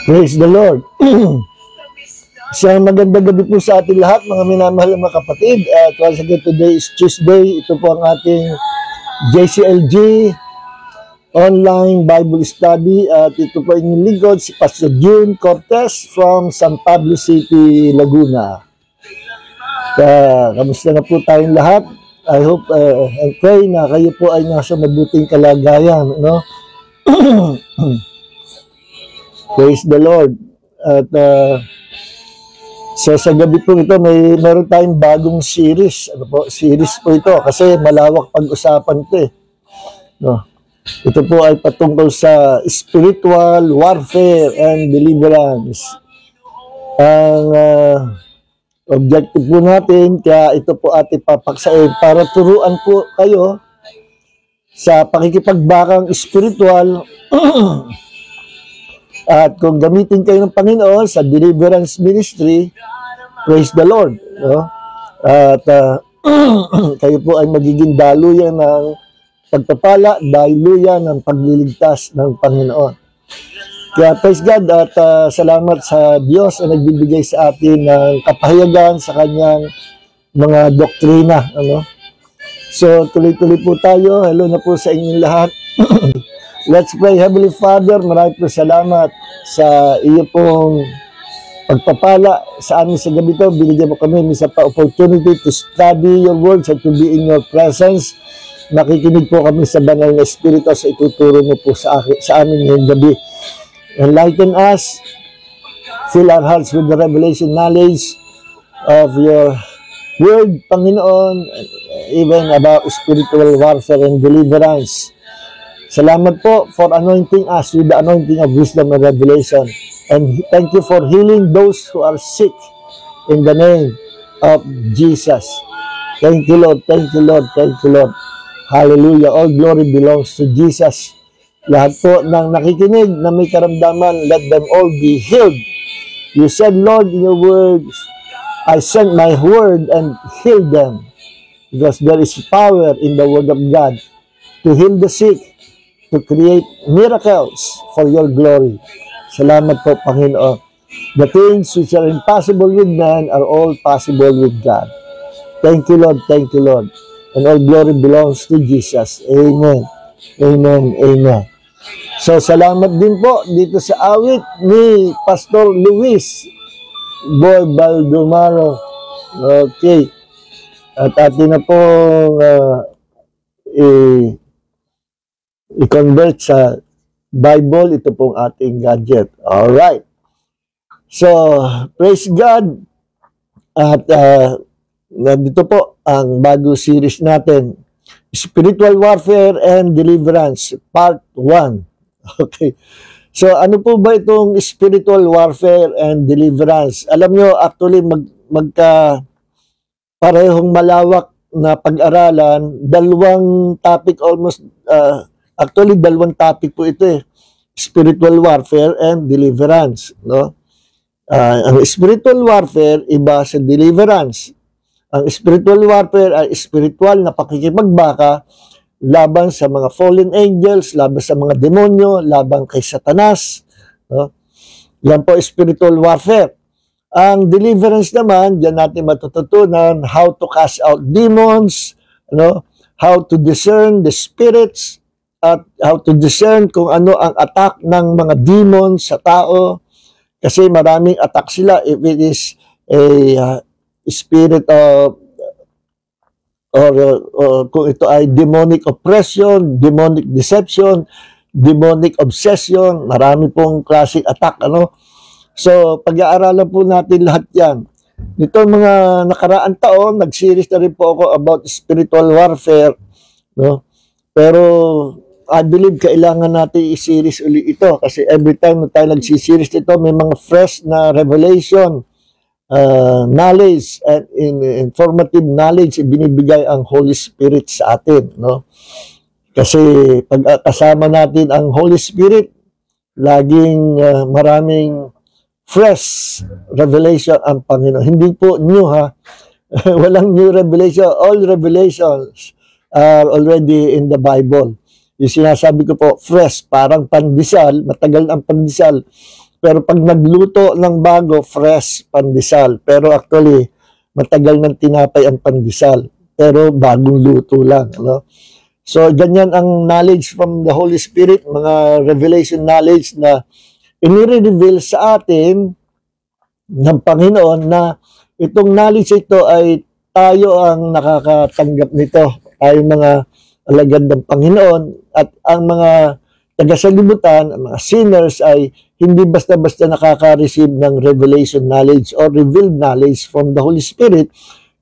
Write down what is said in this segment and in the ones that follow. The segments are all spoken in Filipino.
Praise the Lord. Isang magandang gabi po sa ating lahat, mga minamahal na mga kapatid. At once again, today is Tuesday. Ito po ang ating JCLG Online Bible Study. At ito po inyong lingkod, si Pastor June Cortez from San Pablo City, Laguna. Kamusta na po tayong lahat? I hope and pray na kayo po ay nasa mabuting kalagayan. No? Praise the Lord. At sa gabi po ito, meron tayong bagong series. Series po ito kasi malawak pag-usapan ito eh. No? Ito po ay patungkol sa spiritual warfare and deliverance. Ang objective po natin, kaya ito po ating papaksain para turuan po kayo sa pakikipagbakang spiritual. At kung gamitin kayo ng Panginoon sa deliverance ministry, praise the Lord. No? At kayo po ay magiging daluyan ng pagpapala, daluyan ng pagliligtas ng Panginoon. Kaya praise God at salamat sa Diyos na nagbibigay sa atin ng kapahayagan sa kanyang mga doktrina. Ano? So tuloy-tuloy po tayo. Hello na po sa inyong lahat. Let's pray. Heavenly Father, maraming po salamat sa iyo pong pagpapala sa amin sa gabi ito. Binigyan mo kami sa opportunity to study your words and to be in your presence. Makikinig po kami sa banal na Espiritu sa ituturo mo po sa amin ngayong gabi. Enlighten us. Fill our hearts with the revelation knowledge of your word, Panginoon, even about spiritual warfare and deliverance. Salamat po for anointing us with the anointing of wisdom and revelation. And thank you for healing those who are sick in the name of Jesus. Thank you, Lord. Thank you, Lord. Thank you, Lord. Hallelujah. All glory belongs to Jesus. Lahat po ng nakikinig na may karamdaman, let them all be healed. You said, Lord, in your words, I sent my word and healed them. Because there is power in the word of God to heal the sick, to create miracles for your glory. Salamat po, Panginoon. The things which are impossible with man are all possible with God. Thank you, Lord. Thank you, Lord. And all glory belongs to Jesus. Amen. Amen. Amen. So, salamat din po dito sa awit ni Pastor Luis Boy Baldomaro. Okay. At atin na po i-convert sa Bible, ito pong ating gadget. Alright. So, praise God. At nandito po ang bago series natin, Spiritual Warfare and Deliverance, Part 1. Okay. So, ano po ba itong Spiritual Warfare and Deliverance? Alam nyo, actually, parehong malawak na pag-aralan, dalawang topic almost, actually, dalawang topic po ito eh. Spiritual warfare and deliverance. No? Ang spiritual warfare, iba sa deliverance. Ang spiritual warfare ay spiritual na pakikipagbaka laban sa mga fallen angels, laban sa mga demonyo, laban kay Satanas. No? Yan po spiritual warfare. Ang deliverance naman, diyan natin matututunan how to cast out demons, no? How to discern the spirits, at how to discern kung ano ang attack ng mga demons sa tao. Kasi maraming attack sila if it is a spirit of or kung ito ay demonic oppression, demonic deception, demonic obsession, marami pong classic attack, ano? So, pag-aaralan po natin lahat yan. Nito mga nakaraang taon, nag-series na rin po ako about spiritual warfare, no? Pero, I believe kailangan natin i-series uli ito kasi every time na tayo nag-series ito, may mga fresh na revelation, knowledge, and informative knowledge ibinibigay ang Holy Spirit sa atin, no? Kasi pag kasama natin ang Holy Spirit, laging maraming fresh revelation ang Panginoon. Hindi po new ha. Walang new revelation. All revelations are already in the Bible. Yung sinasabi ko po, fresh, parang pandesal, matagal ang pandesal. Pero pag nagluto ng bago, fresh pandesal. Pero actually, matagal ng tinapay ang pandesal. Pero bagong luto lang. Ano? So, ganyan ang knowledge from the Holy Spirit, mga revelation knowledge na inire-reveal sa atin ng Panginoon na itong knowledge ito ay tayo ang nakakatanggap nito. Tayo mga alagad ng Panginoon at ang mga taga-salibutan, ang mga sinners ay hindi basta-basta nakaka-receive ng revelation knowledge or revealed knowledge from the Holy Spirit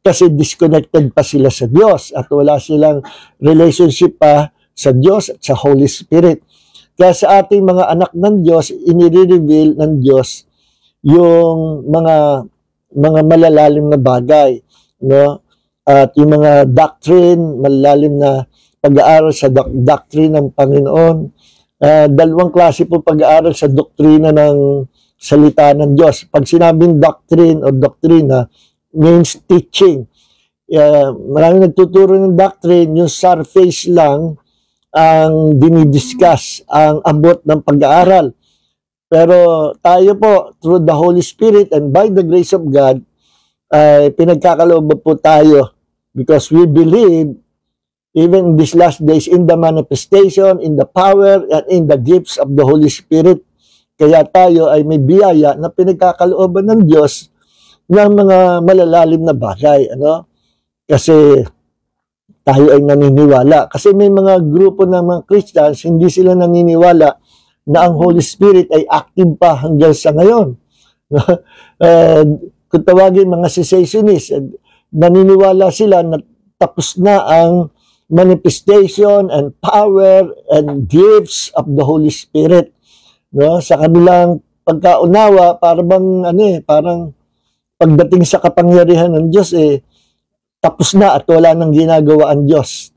kasi disconnected pa sila sa Diyos at wala silang relationship pa sa Diyos at sa Holy Spirit. Kaya sa ating mga anak ng Diyos, inire-reveal ng Diyos yung mga malalalim na bagay, no? At yung mga doctrine, malalalim na pag-aaral sa doctrine ng Panginoon. Dalawang klase po pag-aaral sa doktrina ng salita ng Diyos. Pag sinabing doctrine o doktrina, means teaching. Maraming nagtuturo ng doctrine, yung surface lang ang dinidiscuss, ang abot ng pag-aaral. Pero tayo po, through the Holy Spirit and by the grace of God, ay pinagkakaloob po tayo because we believe even in these last days in the manifestation, in the power, and in the gifts of the Holy Spirit. Kaya tayo ay may biyaya na pinagkakalooban ng Diyos ng mga malalalim na bagay. Ano? Kasi tayo ay naniniwala. Kasi may mga grupo ng mga Christians, hindi sila naniniwala na ang Holy Spirit ay active pa hanggang sa ngayon. Kung tawagin mga cessationists, naniniwala sila na tapos na ang manifestation and power and gifts of the Holy Spirit. No? Sa kanilang pagkaunawa, parang pagdating sa kapangyarihan ng Diyos, tapos na at wala nang ginagawa ang Diyos.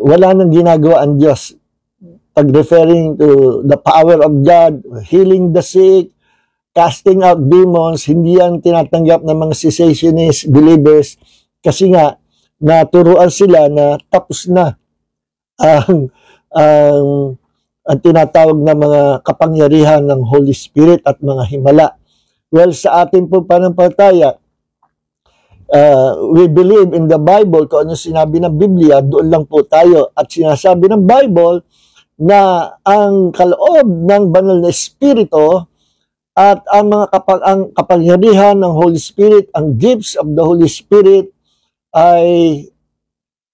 Wala nang ginagawa ang Diyos. Pag referring to the power of God, healing the sick, casting out demons, hindi yan tinatanggap ng mga cessationist believers kasi nga naturuan sila na tapos na ang tinatawag na mga kapangyarihan ng Holy Spirit at mga himala. Well, sa ating po panampalataya, we believe in the Bible, kung ano sinabi ng Biblia, doon lang po tayo. At sinasabi ng Bible na ang kaloob ng banal na Espiritu at ang mga kapangyarihan ng Holy Spirit, ang gifts of the Holy Spirit ay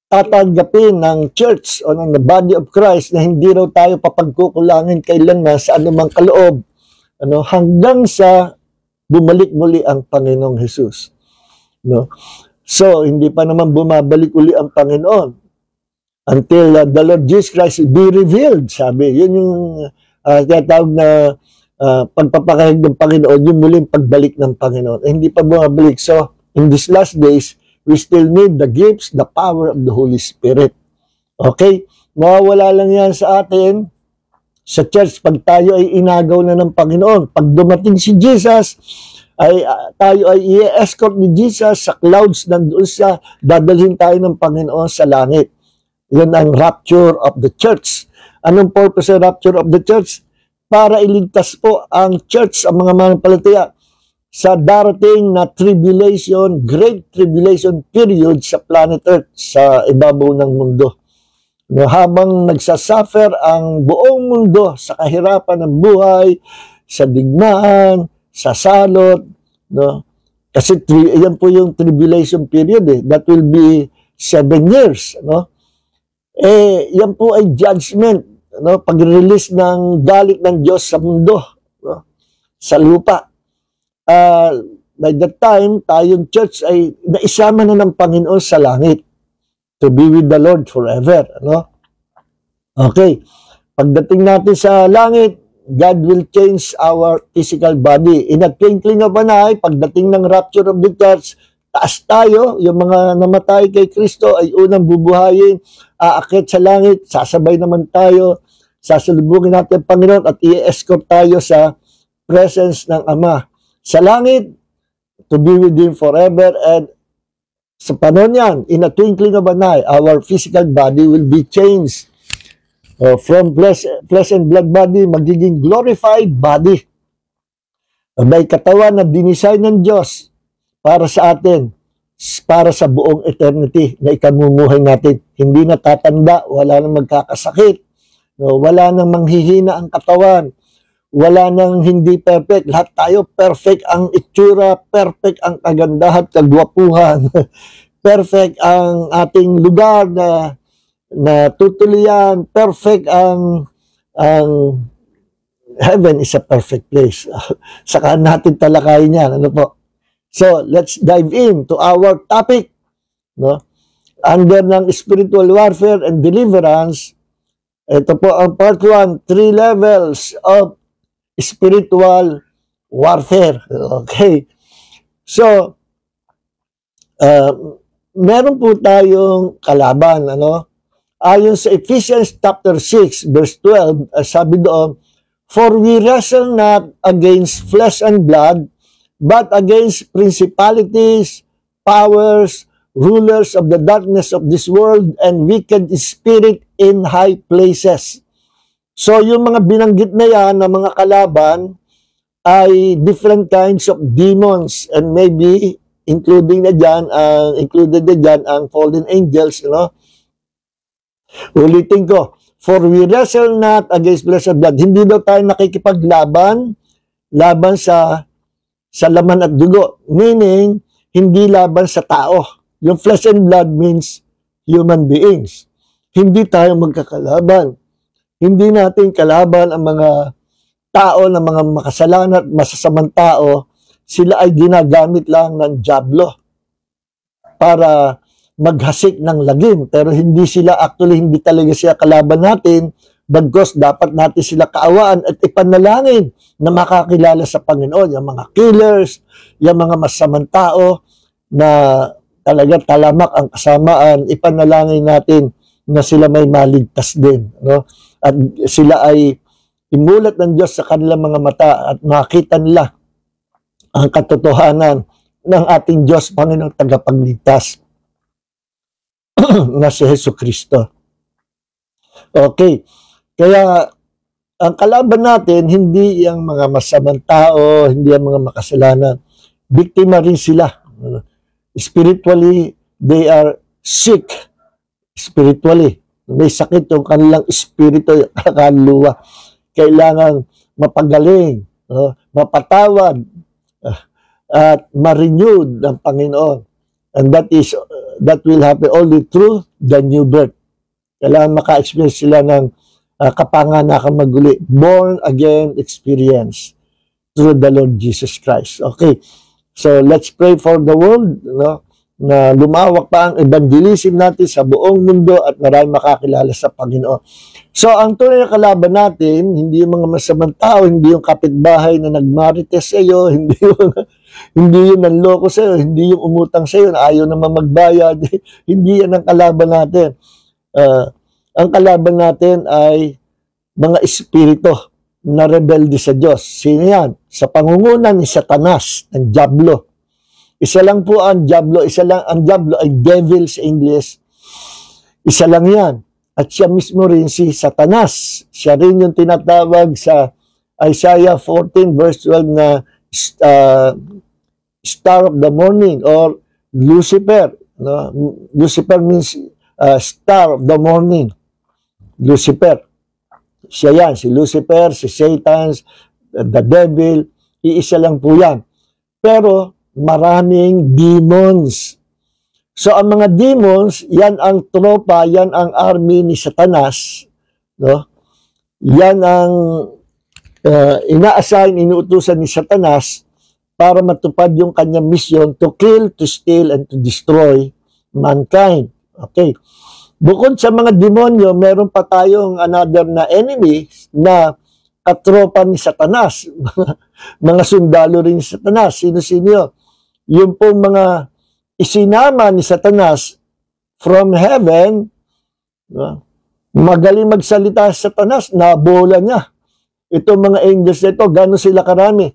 tatanggapin ng church o ng the body of Christ na hindi raw tayo papagkukulangin kailanman sa anumang kaloob hanggang sa bumalik muli ang Panginoong Jesus. No? So, hindi pa naman bumabalik uli ang Panginoon until the Lord Jesus Christ be revealed, sabi. Yun yung tinatawag na pagpapakahig ng Panginoon, yung muling pagbalik ng Panginoon. Hindi pa bumabalik. So, in these last days, we still need the gifts, the power of the Holy Spirit. Okay? Mawawala lang yan sa atin sa church pag tayo ay inagaw na ng Panginoon. Pag dumating si Jesus, tayo ay i-escort ni Jesus sa clouds, nandoon siya, dadalhin tayo ng Panginoon sa langit. Yun ang rapture of the church. Anong purpose ng rapture of the church? Para iligtas po ang church, ang mga manampalataya, sa darating na tribulation, great tribulation period sa planet Earth, sa ibabaw ng mundo. No, habang nagsasuffer ang buong mundo sa kahirapan ng buhay, sa digmaan, sa salot, no? Kasi yan po yung tribulation period, that will be 7 years, no? Yan po ay judgment, no? Pag-release ng galit ng Diyos sa mundo, no? Sa lupa. By that time, tayong church ay naisama na ng Panginoon sa langit to be with the Lord forever, no? Okay. Pagdating natin sa langit, God will change our physical body. In a twinkling of an eye, pagdating ng rapture of the church, taas tayo, yung mga namatay kay Kristo ay unang bubuhayin, aakyat sa langit, sasabay naman tayo, sasalubungin natin ang Panginoon at i-escort tayo sa presence ng Ama. Sa langit, to be with Him forever, and sa panahon yan, in a twinkling of an eye, our physical body will be changed. From flesh and blood body, magiging glorified body. May katawan na dinisign ng Diyos para sa atin, para sa buong eternity na ikamumuhay natin. Hindi na tatanda, wala nang magkakasakit, no? Wala nang manghihina ang katawan, wala nang hindi perfect. Lahat tayo perfect ang itsura, perfect ang kagandahan, kagwapuhan, perfect ang ating lugar na tutulian, perfect ang heaven is a perfect place. Saka natin talakayin yan. Ano po? So, let's dive in to our topic. No? Under ng spiritual warfare and deliverance, ito po ang part 1, 3 levels of spiritual warfare. Okay. So, meron po tayong kalaban. Ano? Ayon sa Ephesians chapter 6, verse 12, sabi doon, "For we wrestle not against flesh and blood, but against principalities, powers, rulers of the darkness of this world, and wicked spirit in high places." So, yung mga binanggit na yan, na mga kalaban, ay different kinds of demons, and maybe included na dyan ang fallen angels, you know. Ulitin ko, "For we wrestle not against flesh and blood." Hindi daw tayo nakikipaglaban sa laman at dugo. Meaning, hindi laban sa tao. Yung flesh and blood means human beings. Hindi tayo magkakalaban. Hindi natin kalaban ang mga tao na mga makasalanan at masasamang tao. Sila ay ginagamit lang ng dyablo para maghasik ng lagim, pero hindi talaga sila kalaban natin, bagkus dapat natin sila kaawaan at ipanalangin na makakilala sa Panginoon, yung mga killers, yung mga masamang tao na talaga talamak ang kasamaan, ipanalangin natin na sila may maligtas din, no? At sila ay imulat ng Diyos sa kanilang mga mata at makita nila ang katotohanan ng ating Diyos, Panginoong tagapagligtas na si Jesucristo. Okay. Kaya, ang kalaban natin, hindi yung mga masamang tao, hindi yung mga makasalanan. Biktima rin sila. Spiritually, they are sick. Spiritually. May sakit yung kanilang espiritu, yung kaluluwa. Kailangan mapagaling, mapatawad, at ma-renewed ng Panginoon. And that will happen only through the new birth. Kailangan maka-experience sila ng kapanganakan maguli. Born again experience through the Lord Jesus Christ. Okay. So, let's pray for the world, no? Na lumawak pa ang evangelism natin sa buong mundo at marami makakilala sa Panginoon. So, ang tunay na kalaban natin, hindi yung mga masamang tao, hindi yung kapitbahay na nagmarites sa iyo, hindi yung nanloko sa iyo, hindi yung umutang sa iyo na ayaw naman magbayad, hindi yan ang kalaban natin. Ang kalaban natin ay mga espiritu na rebelde sa Diyos. Sino yan? Sa pangungunan ni Satanas, ng Diablo. Isa lang po ang Diablo, ang Diablo ay devil sa English. Isa lang yan. At siya mismo rin si Satanas. Siya rin yung tinatawag sa Isaiah 14 verse 12 na star of the morning or Lucifer. No? Lucifer means star of the morning. Lucifer. Siya yan. Si Lucifer, si Satan, the devil. Iisa lang po yan. Pero maraming demons. So, ang mga demons, yan ang tropa, yan ang army ni Satanas. No? Yan ang ina-assign, inuutusan ni Satanas para matupad yung kanyang mission to kill, to steal, and to destroy mankind. Okay. Bukod sa mga demonyo, meron pa tayong another na enemy na katropa ni Satanas. Mga sundalo rin ni Satanas. Sino-sino yun? Yung pong mga isinama ni Satanas from heaven, magaling magsalita sa Satanas, nabola niya. Itong mga angels na ito, gano'n sila karami?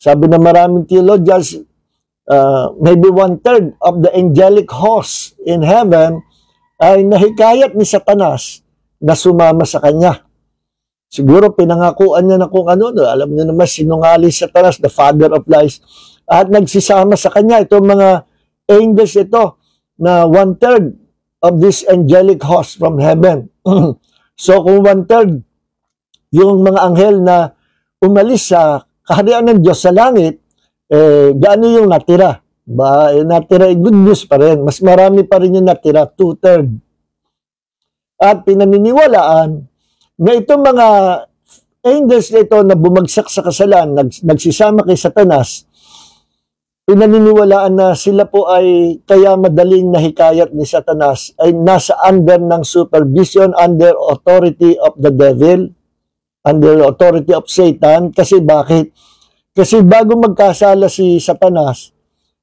Sabi na maraming theologians, maybe 1/3 of the angelic host in heaven ay nahikayat ni Satanas na sumama sa kanya. Siguro pinangakuan niya na kung ano, no? Alam niyo naman, sinungaling Satanas, the father of lies. At nagsisama sa kanya itong mga angels ito na 1/3 of this angelic host from heaven. So kung 1/3 yung mga anghel na umalis sa kaharian ng Diyos sa langit, gaano yung natira? Natira, good news pa rin. Mas marami pa rin yung natira, 2/3. At pinaniniwalaan na itong mga angels na ito na bumagsak sa kasalanan, nagsisama kay Satanas, pinaniniwalaan na sila po ay kaya madaling nahikayat ni Satanas ay nasa under ng supervision, under authority of the devil, under authority of Satan. Kasi bakit? Kasi bago magkasala si Satanas,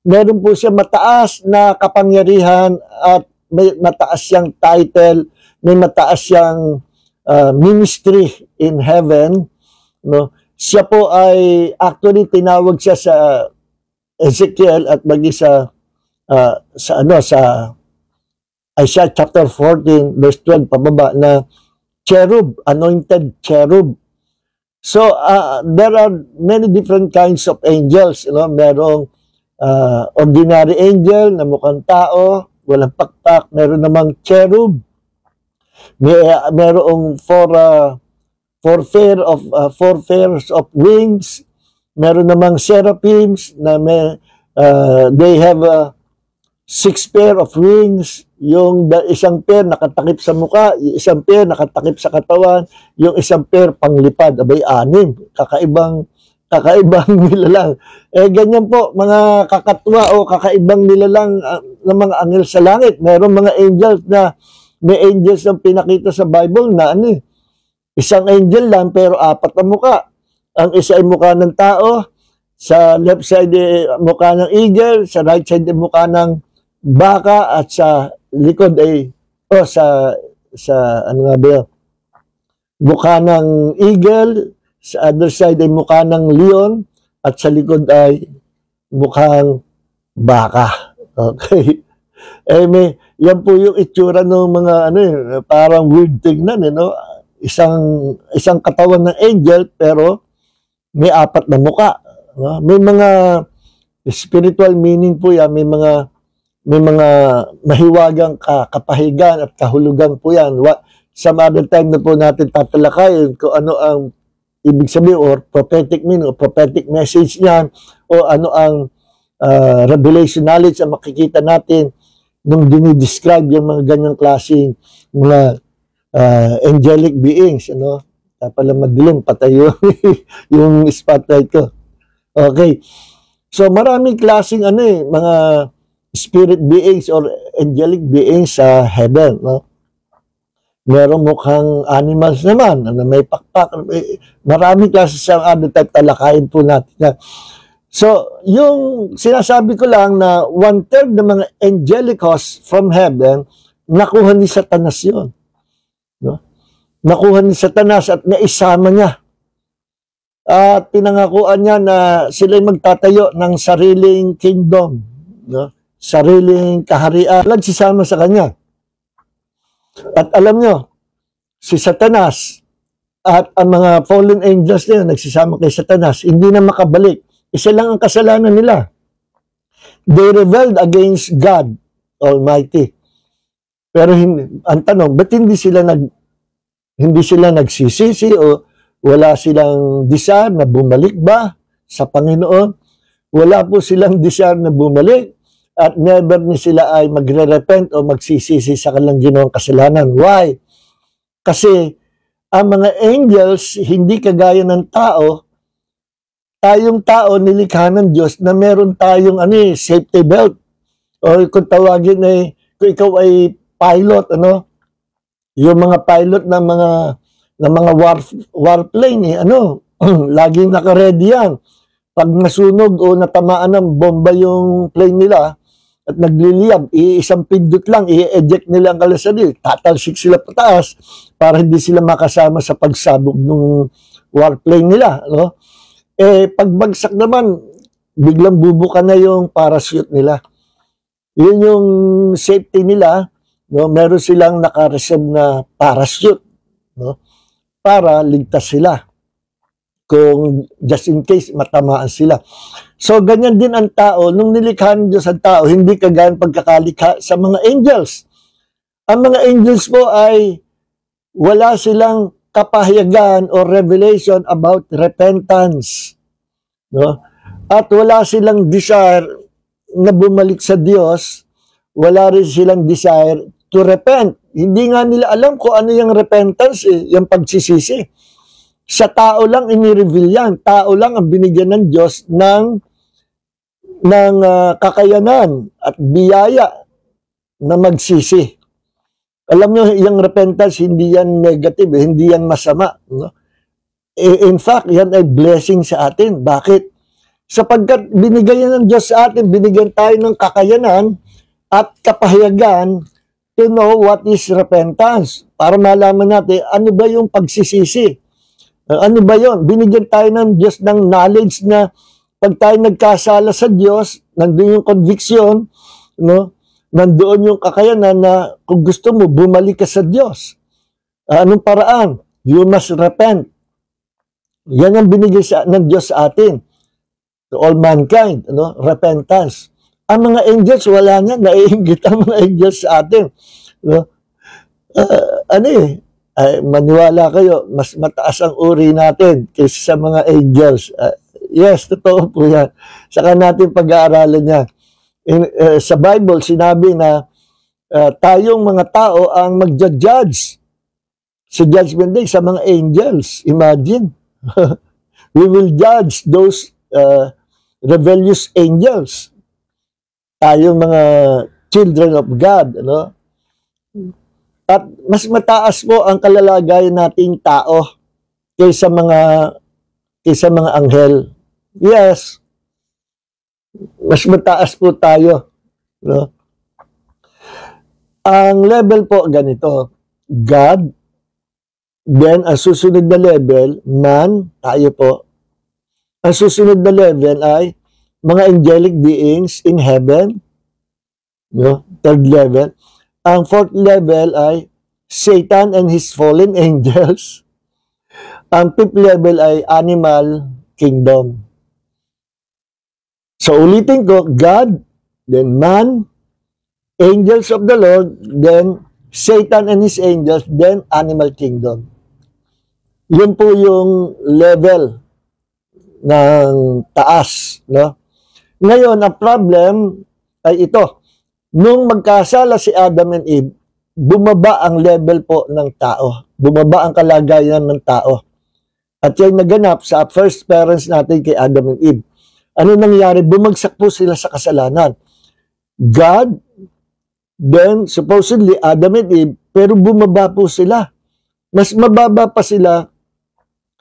meron po siya mataas na kapangyarihan at may mataas siyang title, may mataas siyang ministry in heaven, no? Siya po ay actually tinawag siya sa Ezekiel at maging sa Isaiah chapter 14 verse 12 pababa na cherub, anointed cherub. So there are many different kinds of angels, you know. Merong ordinary angel na mukhang tao, walang pakpak. Meron namang cherub. Merong four pairs of wings. Meron namang seraphims na they have 6 pair of wings. Yung isang pair nakatakip sa mukha, yung isang pair nakatakip sa katawan, yung isang pair panglipad. Abay, 6. Kakaibang nilalang. Ganyan po, mga kakatwa o kakaibang nilalang ng mga anghel sa langit. Meron mga angels na may angels na pinakita sa Bible na isang angel lang pero 4 na mukha. Ang isa ay mukha ng tao, sa left side ay mukha ng eagle, sa right side ay mukha ng baka, at sa likod ay mukha ng eagle, sa other side ay mukha ng leon, at sa likod ay mukhang baka. Okay. Yan po yung itsura ng mga parang weird tingnan, no? Isang katawan ng angel pero may 4 na mukha. No? May mga spiritual meaning po yan, may mga mahiwagang kapahigan at kahulugan po yan. Some other time na po natin tatalakayin kung ano ang ibig sabihin or prophetic meaning o prophetic message niyan, o ano ang revelation knowledge ang makikita natin nung dinidescribe yung mga ganyang klaseng mga angelic beings, ano? Pala madilim, patay yung spotlight ko. Okay. So maraming klaseng mga spirit beings or angelic beings sa heaven, no? Merong mukhang animals naman, may pakpak, maraming klase sa other type, talakayin po natin. So, yung sinasabi ko lang na 1/3 ng mga angelic hosts from heaven, nakuha ni Satanas yun. No? Nakuha ni Satanas at naisama niya. At pinangakuan niya na sila'y magtatayo ng sariling kingdom, no? Sariling kaharian. Nagsisama sa kanya. At alam nyo, si Satanas at ang mga fallen angels na yun, nagsisama kay Satanas, hindi na makabalik. Isa lang ang kasalanan nila. They rebelled against God Almighty. Pero ang tanong, ba't hindi sila nagsisisi o wala silang desire na bumalik ba sa Panginoon? Wala po silang desire na bumalik at never ni sila ay magre-repent o magsisisi sa kanilang ginawang kasalanan. Why? Kasi ang mga angels, hindi kagaya ng tao. Tayong tao, nilikha ng Diyos na meron tayong safety belt. O kung tawagin kung ikaw ay pilot, yung mga pilot ng mga warplane, laging naka-ready yan. Pag nasunog o natamaan ng bomba yung plane nila at nagliliyab, isang pindot lang, i-eject nila ang kalasadil. Tatalsik sila pataas para hindi sila makasama sa pagsabog ng warplane nila, pagbagsak naman, biglang bubuka na yung parachute nila. Yun yung safety nila, no? Meron silang naka-reserve na parachute para ligtas sila. Kung just in case matamaan sila. So, ganyan din ang tao. Nung nilikha ng Diyos ang tao, hindi kagaya pagkakalikha sa mga angels. Ang mga angels po ay wala silang kapahayagan or revelation about repentance. No? At wala silang desire na bumalik sa Diyos. Wala rin silang desire to repent. Hindi nga nila alam kung ano yung repentance, yung pagsisisi. Sa tao lang inireveal yan. Tao lang ang binigyan ng Diyos ng kakayanan at biyaya na magsisi. Alam nyo, yung repentance, hindi yan negative, hindi yan masama. No? In fact, yan ay blessing sa atin. Bakit? Sapagkat binigyan ng Diyos sa atin, binigyan tayo ng kakayanan at kapahayagan to know what is repentance. Para malaman natin, ano ba yung pagsisisi? Ano ba yon? Binigyan tayo ng Diyos ng knowledge na pag tayo nagkasala sa Diyos, nandoon yung conviction, no? Nandoon yung kakayanan na kung gusto mo, bumalik ka sa Diyos. Anong paraan? You must repent. Yan ang binigay ng Diyos sa atin. To all mankind, no? Repentance. Ang mga angels, wala nga, naiinggit ang mga angels sa atin. No? Maniwala kayo, mas mataas ang uri natin kaysa sa mga angels. Yes, totoo po yan. Saka natin pag-aaralan yan. Sa Bible, sinabi na tayong mga tao ang mag-judge sa Judgment Day sa mga angels. Imagine. We will judge those rebellious angels. Tayong mga children of God, ano? At mas mataas po ang kalalagayan nating tao kaysa mga anghel. Yes. Mas mataas po tayo, no? Ang level po ganito, God, then ang susunod na level, man, tayo po. Ang susunod na level ay mga angelic beings in heaven, no? Third level. Ang fourth level ay Satan and his fallen angels. Ang fifth level ay animal kingdom. So ulitin ko, God, then man, angels of the Lord, then Satan and his angels, then animal kingdom. Yun po yung level ng taas, no? Ngayon, ang problem ay ito. Nung magkasala si Adam and Eve, bumaba ang level po ng tao. Bumaba ang kalagayan ng tao. At yan naganap sa first parents natin kay Adam and Eve. Ano nangyari? Bumagsak po sila sa kasalanan. God, then supposedly Adam and Eve, pero bumaba po sila. Mas mababa pa sila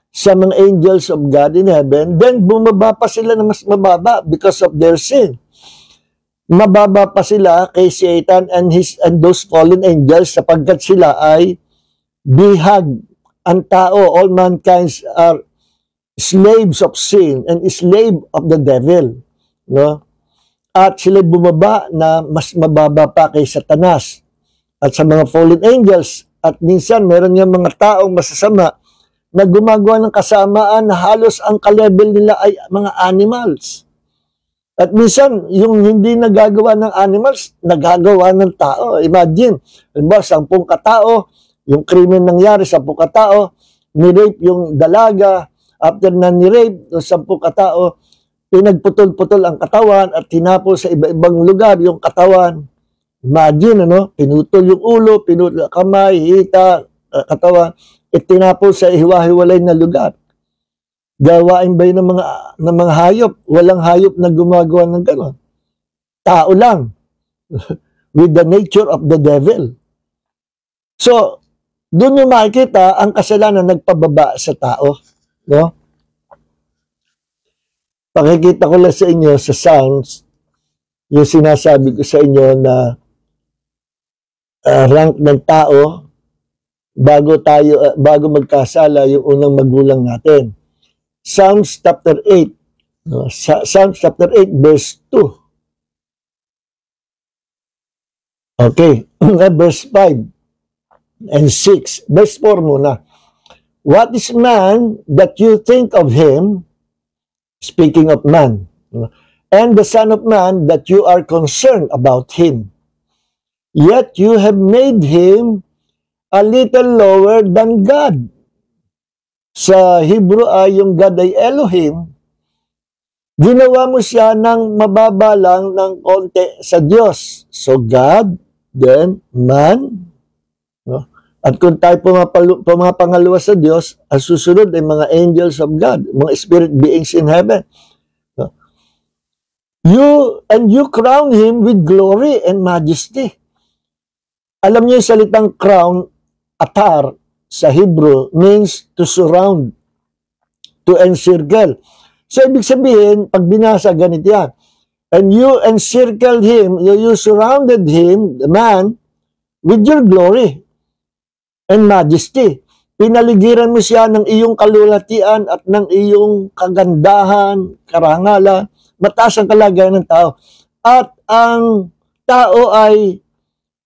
sa mga angels of God in heaven, then bumaba pa sila na mas mababa because of their sin. Mababa pa sila kay Satan and those fallen angels sapagkat sila ay bihag. Ang tao, all mankind are slaves of sin and slave of the devil, no? At sila bumaba na mas mababa pa kay Satanas at sa mga fallen angels. At minsan meron nga mga taong masasama na gumagawa ng kasamaan na halos ang ka-level nila ay mga animals. At minsan, yung hindi nagagawa ng animals, nagagawa ng tao. Imagine, 10 katao, yung krimen nangyari, 10 katao, ni-rape yung dalaga, after na ni-rape, yung 10 katao, pinagputol-putol ang katawan at tinapos sa iba-ibang lugar yung katawan. Imagine, ano, pinutol yung ulo, pinutol kamay, hita, katawan, itinapos sa hiwa-hiwalay na lugar. Gawain ba yun ng mga hayop? Walang hayop na gumagawa ng gano'n. Tao lang. With the nature of the devil. So, doon yung makikita ang kasalanan nagpababa sa tao. No? Pakikita ko lang sa inyo sa Psalms, yung sinasabi ko sa inyo na rank ng tao bago magkasala yung unang magulang natin. Psalms chapter 8. No? Psalms chapter 8 verse 2. Okay. Verse 5 and 6. Verse 4 muna. What is man that you think of him, speaking of man, and the Son of Man that you are concerned about him? Yet you have made him a little lower than God. Sa Hebrew ay yung God ay Elohim. Ginawa mo siya ng mababa lang ng konti sa Diyos. So God, then man. No? At kung tayo pumapangalawa sa Diyos, ang susunod ay mga angels of God, mga spirit beings in heaven. No? You crown him with glory and majesty. Alam niyo yung salitang crown, atar, sa Hebrew, means to surround, to encircle. So, ibig sabihin, pag binasa, ganito yan. And you encircled him, you surrounded him, the man, with your glory and majesty. Pinaligiran mo siya ng iyong kalulatian at ng iyong kagandahan, karangalan, mataas ang kalagayan ng tao. At ang tao ay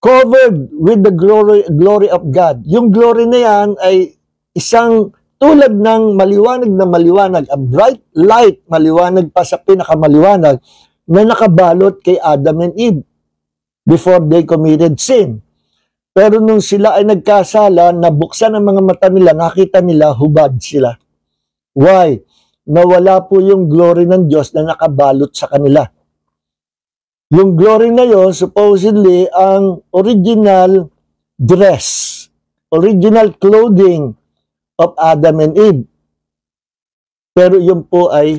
covered with the glory of God. Yung glory na yan ay isang tulad ng maliwanag, a bright light, maliwanag pa sa pinakamaliwanag, na nakabalot kay Adam and Eve before they committed sin. Pero nung sila ay nagkasala, nabuksan ang mga mata nila, nakita nila, hubad sila. Why? Nawala po yung glory ng Diyos na nakabalot sa kanila. Yung glory na yun, supposedly, ang original dress, original clothing of Adam and Eve. Pero yun po ay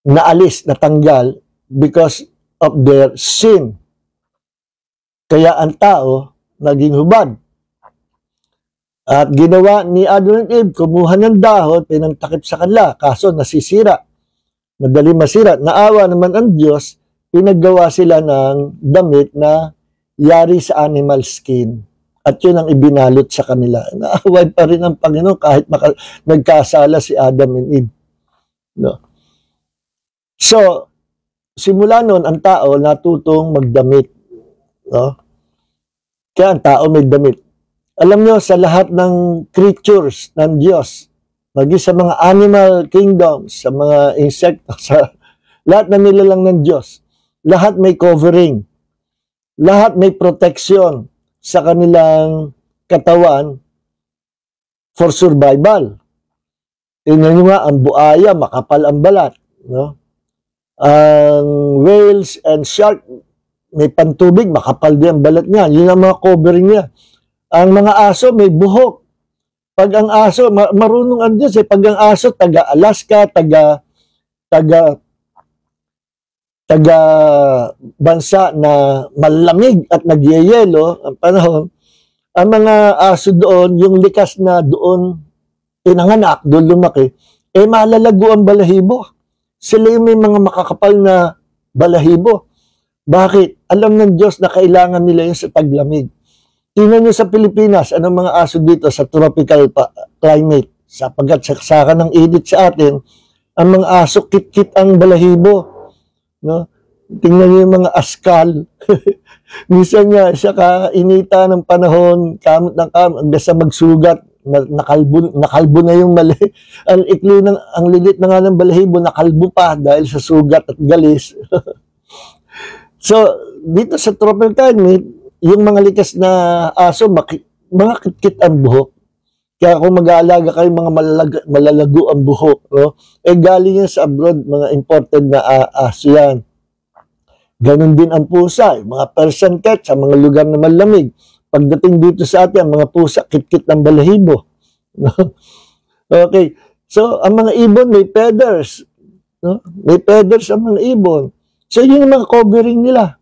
naalis, natanggal because of their sin. Kaya ang tao naging hubad. At ginawa ni Adam and Eve, kumuha ng dahon, pinantakip sa kanila, kaso nasisira. Madali masira. Naawa naman ang Diyos, pinaggawa sila ng damit na yari sa animal skin. At yun ang ibinalot sa kanila. Naaway pa rin ang Panginoon kahit nagkasala si Adam and Eve. No? So, simula noon, ang tao natutong magdamit. No? Kaya ang tao may damit. Alam nyo, sa lahat ng creatures ng Diyos, maging sa mga animal kingdoms, sa mga insekto, sa lahat na nilalang ng Diyos, lahat may covering. Lahat may protection sa kanilang katawan for survival. Tingnan nyo nga, ang buaya, makapal ang balat. No? Ang whales and shark, may pantubig, makapal din ang balat niya. Yun ang mga covering niya. Ang mga aso, may buhok. Pag ang aso, marunong ang Diyos eh. Pag ang aso, taga-Alaska, taga bansa na malamig at nagyayelo ang panahon, ang mga aso doon, yung likas na doon pinanganak, doon lumaki, eh malalago ang balahibo. Sila yung may mga makakapal na balahibo. Bakit? Alam ng Diyos na kailangan nila yun sa taglamig. Tingnan nyo sa Pilipinas, anong mga aso dito sa tropical climate, sapagkat saksakan ng init sa atin, ang mga aso kit-kit ang balahibo. No? Tingnan niyo yung mga askal. Minsan nga, siya kainita ng panahon, kamot ng kamot, hanggang sa magsugat, nakalbo na yung mali. Ang ikli ang lilit na nga ng balahibo, nakalbo pa dahil sa sugat at galis. So, dito sa tropical climate, yung mga likas na aso, mga kitkit ang buhok. Kaya kung mag-aalaga kayo, mga malalago ang buhok, no? Eh galing yan sa abroad, mga imported na aso yan. Ganon din ang pusa, mga Persian cat sa mga lugar na malamig. Pagdating dito sa atin, mga pusa, kitkit ng balahibo. Okay, so ang mga ibon may feathers. No? May feathers ang mga ibon. So yun yung mga covering nila.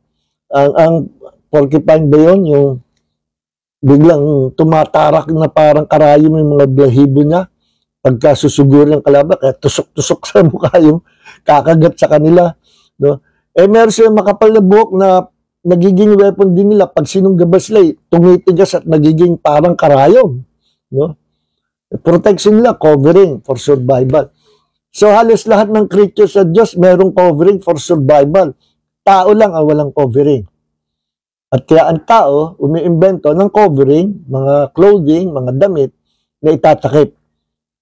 Ang porcupine ba yun? Yung biglang tumatarak na parang karayom yung mga balahibo niya. Pagka susugurin ng kalaban, kaya tusok-tusok sa mukha yung kakagat sa kanila. No? Eh meron silang makapal na buhok na nagiging weapon din nila. Pag sinunggabas sila, tumitigas at nagiging parang karayom. No? Protection nila, covering for survival. So halos lahat ng creatures sa Diyos merong covering for survival. Tao lang ang walang covering. At kaya ang tao umiimbento ng covering, mga clothing, mga damit, na itatakip.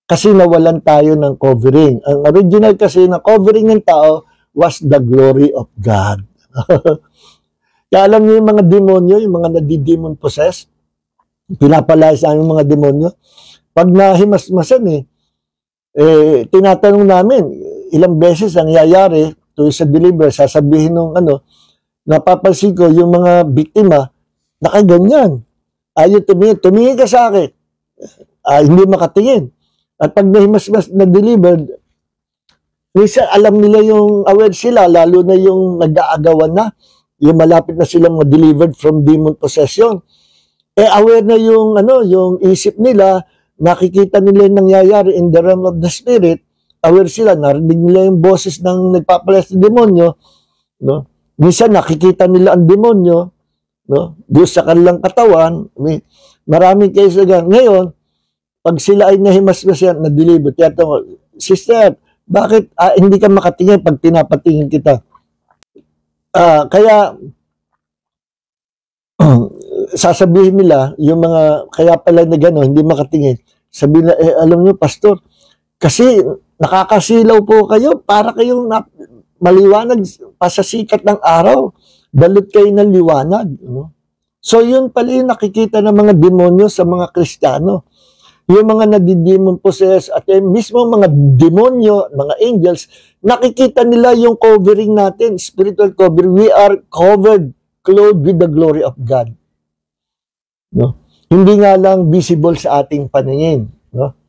Kasi nawalan tayo ng covering. Ang original kasi na covering ng tao was the glory of God. Kaya alam niyo yung mga demonyo, yung mga nadidemon possessed, pinapalayas namin yung mga demonyo. Pag nahimasmasan tinatanong namin, ilang beses ang yayari to sa deliver, sasabihin nung napapansin ko yung mga biktima, nakaganyan. Ayaw tumingin ka sa akin. Hindi makatingin. At pag nahimasmas na delivered, minsan alam nila yung aware sila, lalo na yung nag-aagawan na, yung malapit na silang delivered from demon possession. Aware na yung yung isip nila, nakikita nila yung nangyayari in the realm of the spirit, aware sila, narinig nila yung boses ng nagpapalayas ng demonyo, no? Minsan nakikita nila ang demonyo, no? Doon sa kanilang katawan, maraming cases ngayon, pag sila ay nahimasmasyan, na-deliver, sister, bakit hindi ka makatingin pag pinapatingin kita? Kaya, sasabihin nila, yung mga, kaya pala na gano'n, hindi makatingin. Sabihin na, alam nyo, pastor, kasi nakakasilaw po kayo, para kayong maliwanag pa sa sikat ng araw. Balot kayo ng liwanag. No? So, yun pala yung nakikita ng mga demonyo sa mga Kristiyano. Yung mga nadidemon possessed at mismo mga demonyo, mga angels, nakikita nila yung covering natin, spiritual covering. We are covered, clothed with the glory of God. No? Hindi nga lang visible sa ating paningin. No?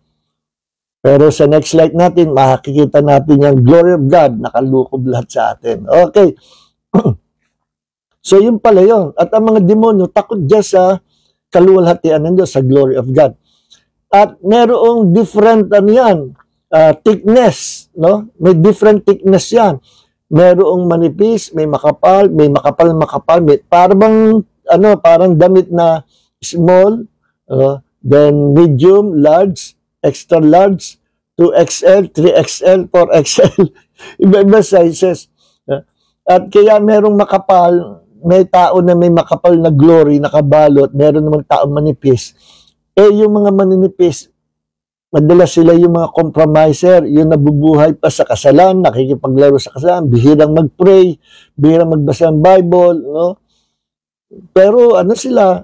Pero sa next slide natin, makikita natin yung glory of God, nakalukob lahat sa atin. Okay. So, yun pala yun. At ang mga demonyo, takot dyan sa kaluwalhatian ng Diyos, sa glory of God. At merong different thickness, no? May different thickness yan. Merong manipis, may makapal, may parang damit na small, then medium, large, extra large, 2XL, 3XL, 4XL, iba-iba sizes. At kaya merong makapal, may tao na may makapal na glory, nakabalot, meron namang tao manipis. Yung mga maninipis, madalas sila yung mga compromiser, yung nabubuhay pa sa kasalan, nakikipaglaro sa kasalan, bihirang mag-pray, bihirang magbasa ng Bible, no? Pero sila,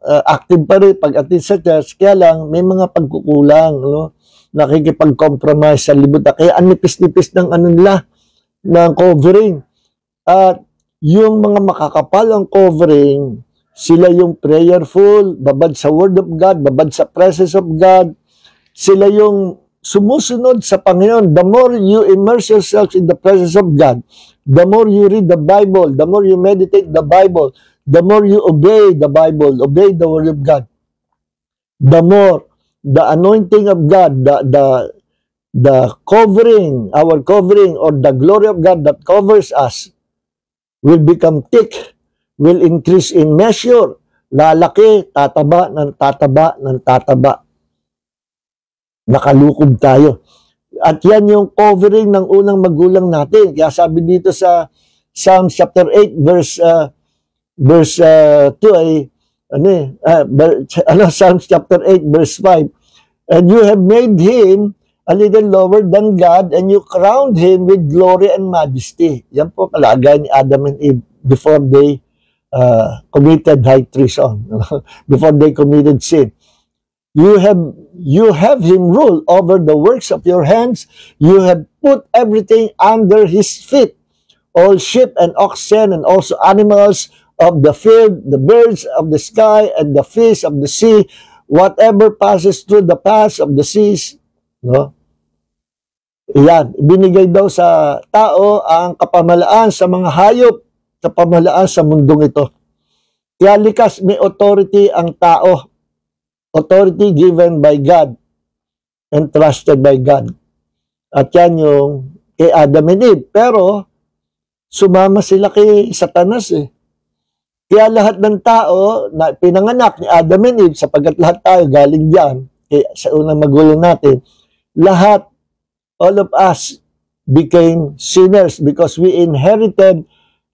active pa rin pag-attend sa church, kaya lang may mga pagkukulang, no? Nakikipag-compromise sa libutan. Kaya anipis-nipis ng nila, ng covering. At yung mga makakapal ang covering, sila yung prayerful, babad sa Word of God, babad sa presence of God. Sila yung sumusunod sa Panginoon. The more you immerse yourself in the presence of God, the more you read the Bible, the more you meditate the Bible, the more you obey the Bible, obey the Word of God, the more the anointing of God, the covering, our covering, or the glory of God that covers us will become thick, will increase in measure, lalaki, tataba ng tataba ng tataba. Nakalukob tayo. At yan yung covering ng unang magulang natin. Kaya sabi dito sa Psalms chapter 8 verse 2 ay Psalms chapter 8 verse 5. And you have made him a little lower than God, and you crowned him with glory and majesty. Yan po kalagay ni Adam and Eve before they committed high treason, before they committed sin. You have him rule over the works of your hands. You have put everything under his feet, all sheep and oxen, and also animals of the field, the birds of the sky, and the fish of the sea, whatever passes through the paths of the seas. No? Iyan, binigay daw sa tao ang kapamalaan sa mga hayop, kapamalaan sa mundong ito. Kaya likas, may authority ang tao. Authority given by God and trusted by God. At yan yung kay Adam and Eve. Pero, sumama sila kay Satanas eh. Kaya lahat ng tao na pinanganak ni Adam and Eve, sapagkat lahat tayo galing dyan, sa unang magulang natin, lahat, all of us became sinners because we inherited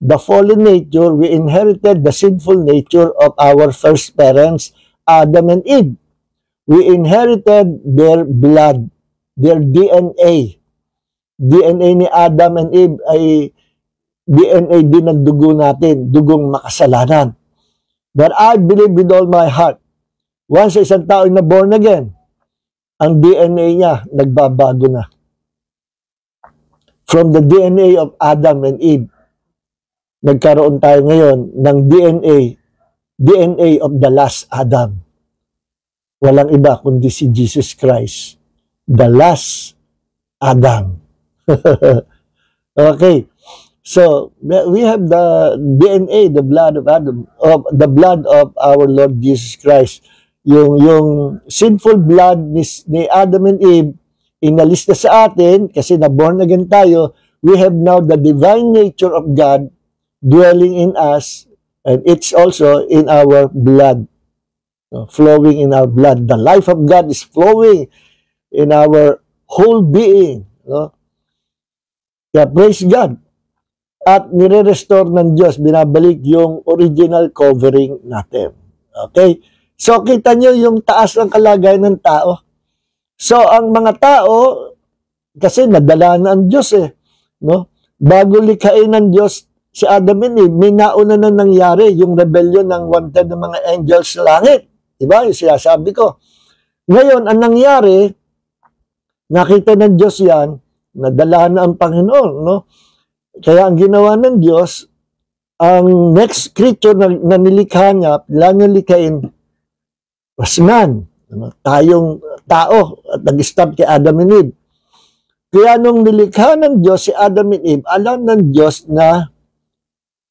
the fallen nature, we inherited the sinful nature of our first parents, Adam and Eve. We inherited their blood, their DNA. DNA ni Adam and Eve ay DNA din ng dugo natin, dugong makasalanan. But I believe with all my heart, once isang tao na born again, ang DNA niya nagbabago na. From the DNA of Adam and Eve, nagkaroon tayo ngayon ng DNA of the last Adam. Walang iba kundi si Jesus Christ, the last Adam. Okay. So, we have the DNA, the blood of Adam, of the blood of our Lord Jesus Christ. Yung sinful blood ni Adam and Eve, inalis na sa atin kasi na-born again tayo. We have now the divine nature of God dwelling in us, and it's also in our blood, flowing in our blood. The life of God is flowing in our whole being. Yeah, praise God. At nire-restore ng Diyos, binabalik yung original covering natin. Okay? So, kita nyo yung taas ng kalagayan ng tao. So, ang mga tao, kasi nadala na ang Diyos no? Bago likhain ng Diyos si Adam and Eve, may nauna na nangyari yung rebellion ng one-third ng mga angels sa langit. Diba? Yung sinasabi ko. Ngayon, ang nangyari, nakita ng Diyos yan, nadala na ang Panginoon, no? Kaya ang ginawa ng Diyos, ang next creature na nilikha niya, kailangan likhain, was man. Tayong tao at nag-start kay Adam and Eve. Kaya nung nilikha ng Diyos si Adam and Eve, alam ng Diyos na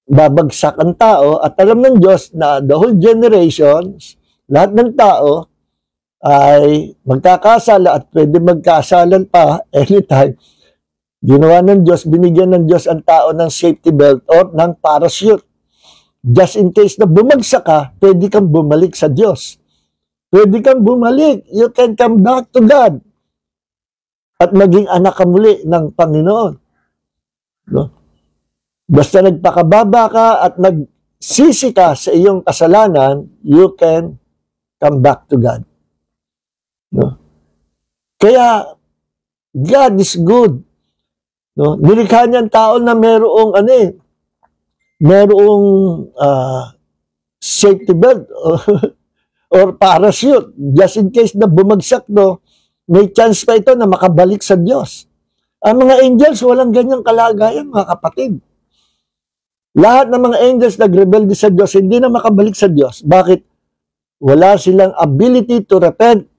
babagsak ang tao at alam ng Diyos na the whole generations, lahat ng tao ay magkakasala at pwede magkasalan pa anytime. Ginawa ng Diyos, binigyan ng Diyos ang tao ng safety belt or ng parachute. Just in case na bumagsak ka, pwede kang bumalik sa Diyos. Pwede kang bumalik. You can come back to God. At maging anak ka muli ng Panginoon. No? Basta nagpakababa ka at nagsisi ka sa iyong kasalanan, you can come back to God. No? Kaya, God is good. No? Nilikha niya ang tao na merong safety belt or parachute. Just in case na bumagsak, no, may chance pa ito na makabalik sa Diyos. Ang mga angels, walang ganyang kalagayan, mga kapatid. Lahat ng mga angels nagrebelde sa Diyos, hindi na makabalik sa Diyos. Bakit? Wala silang ability to repent.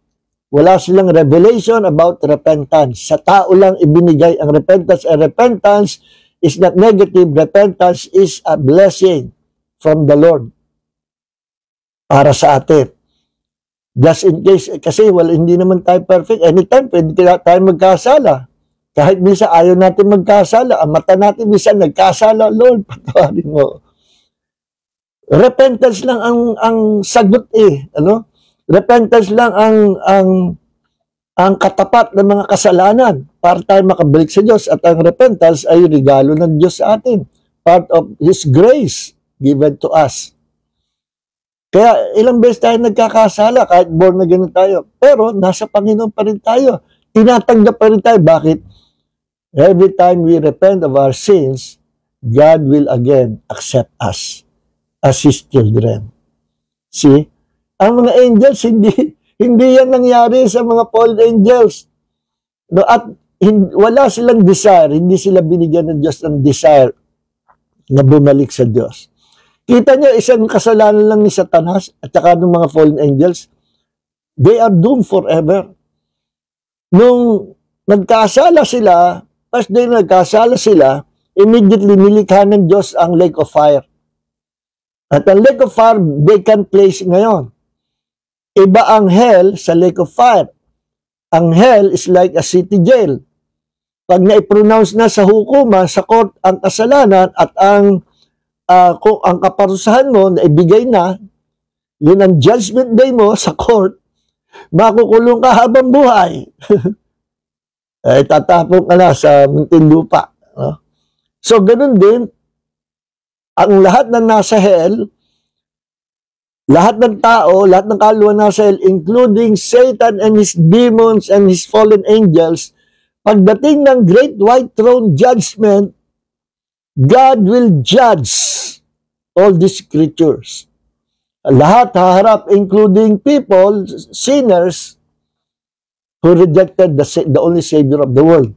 Wala silang revelation about repentance. Sa tao lang ibinigay ang repentance. And repentance is not negative. Repentance is a blessing from the Lord para sa atin. Just in case, kasi hindi naman tayo perfect. Anytime, pwede tayo magkasala. Kahit minsan ayaw natin magkasala. Ang mata natin minsan nagkasala. Lord, patawarin mo. Repentance lang ang sagot ano? Repentance lang ang katapat ng mga kasalanan para tayo makabalik sa Diyos. At ang repentance ay regalo ng Diyos sa atin. Part of His grace given to us. Kaya ilang beses tayo nagkakasala kahit born again tayo. Pero nasa Panginoon pa rin tayo. Tinatanggap pa rin tayo. Bakit? Every time we repent of our sins, God will again accept us as His children. See? Ang mga angels, hindi yan nangyari sa mga fallen angels. No, at wala silang desire, hindi sila binigyan ng Diyos ng desire na bumalik sa Diyos. Kita niyo, isang kasalanan lang ni Satanas at saka ng mga fallen angels, they are doomed forever. Nung nagkasala sila, first day nagkasala sila, immediately nilikha ng Diyos ang lake of fire. At ang lake of fire, vacant place ngayon. Iba ang hell sa lake of fire. Ang hell is like a city jail. Pag na-pronounce na sa hukuma, sa court, ang kasalanan at kung ang kaparusahan mo na ibigay na, yun ang judgment day mo sa court, makukulong ka habang buhay. Tatapong ka na sa Muntinlupa. No? So, ganun din, ang lahat na nasa hell, Lahat ng tao, lahat ng kaluluwa nasa hell, including Satan and his demons and his fallen angels, pagdating ng Great White Throne Judgment, God will judge all these creatures. Lahat haharap, including people, sinners, who rejected the only Savior of the world.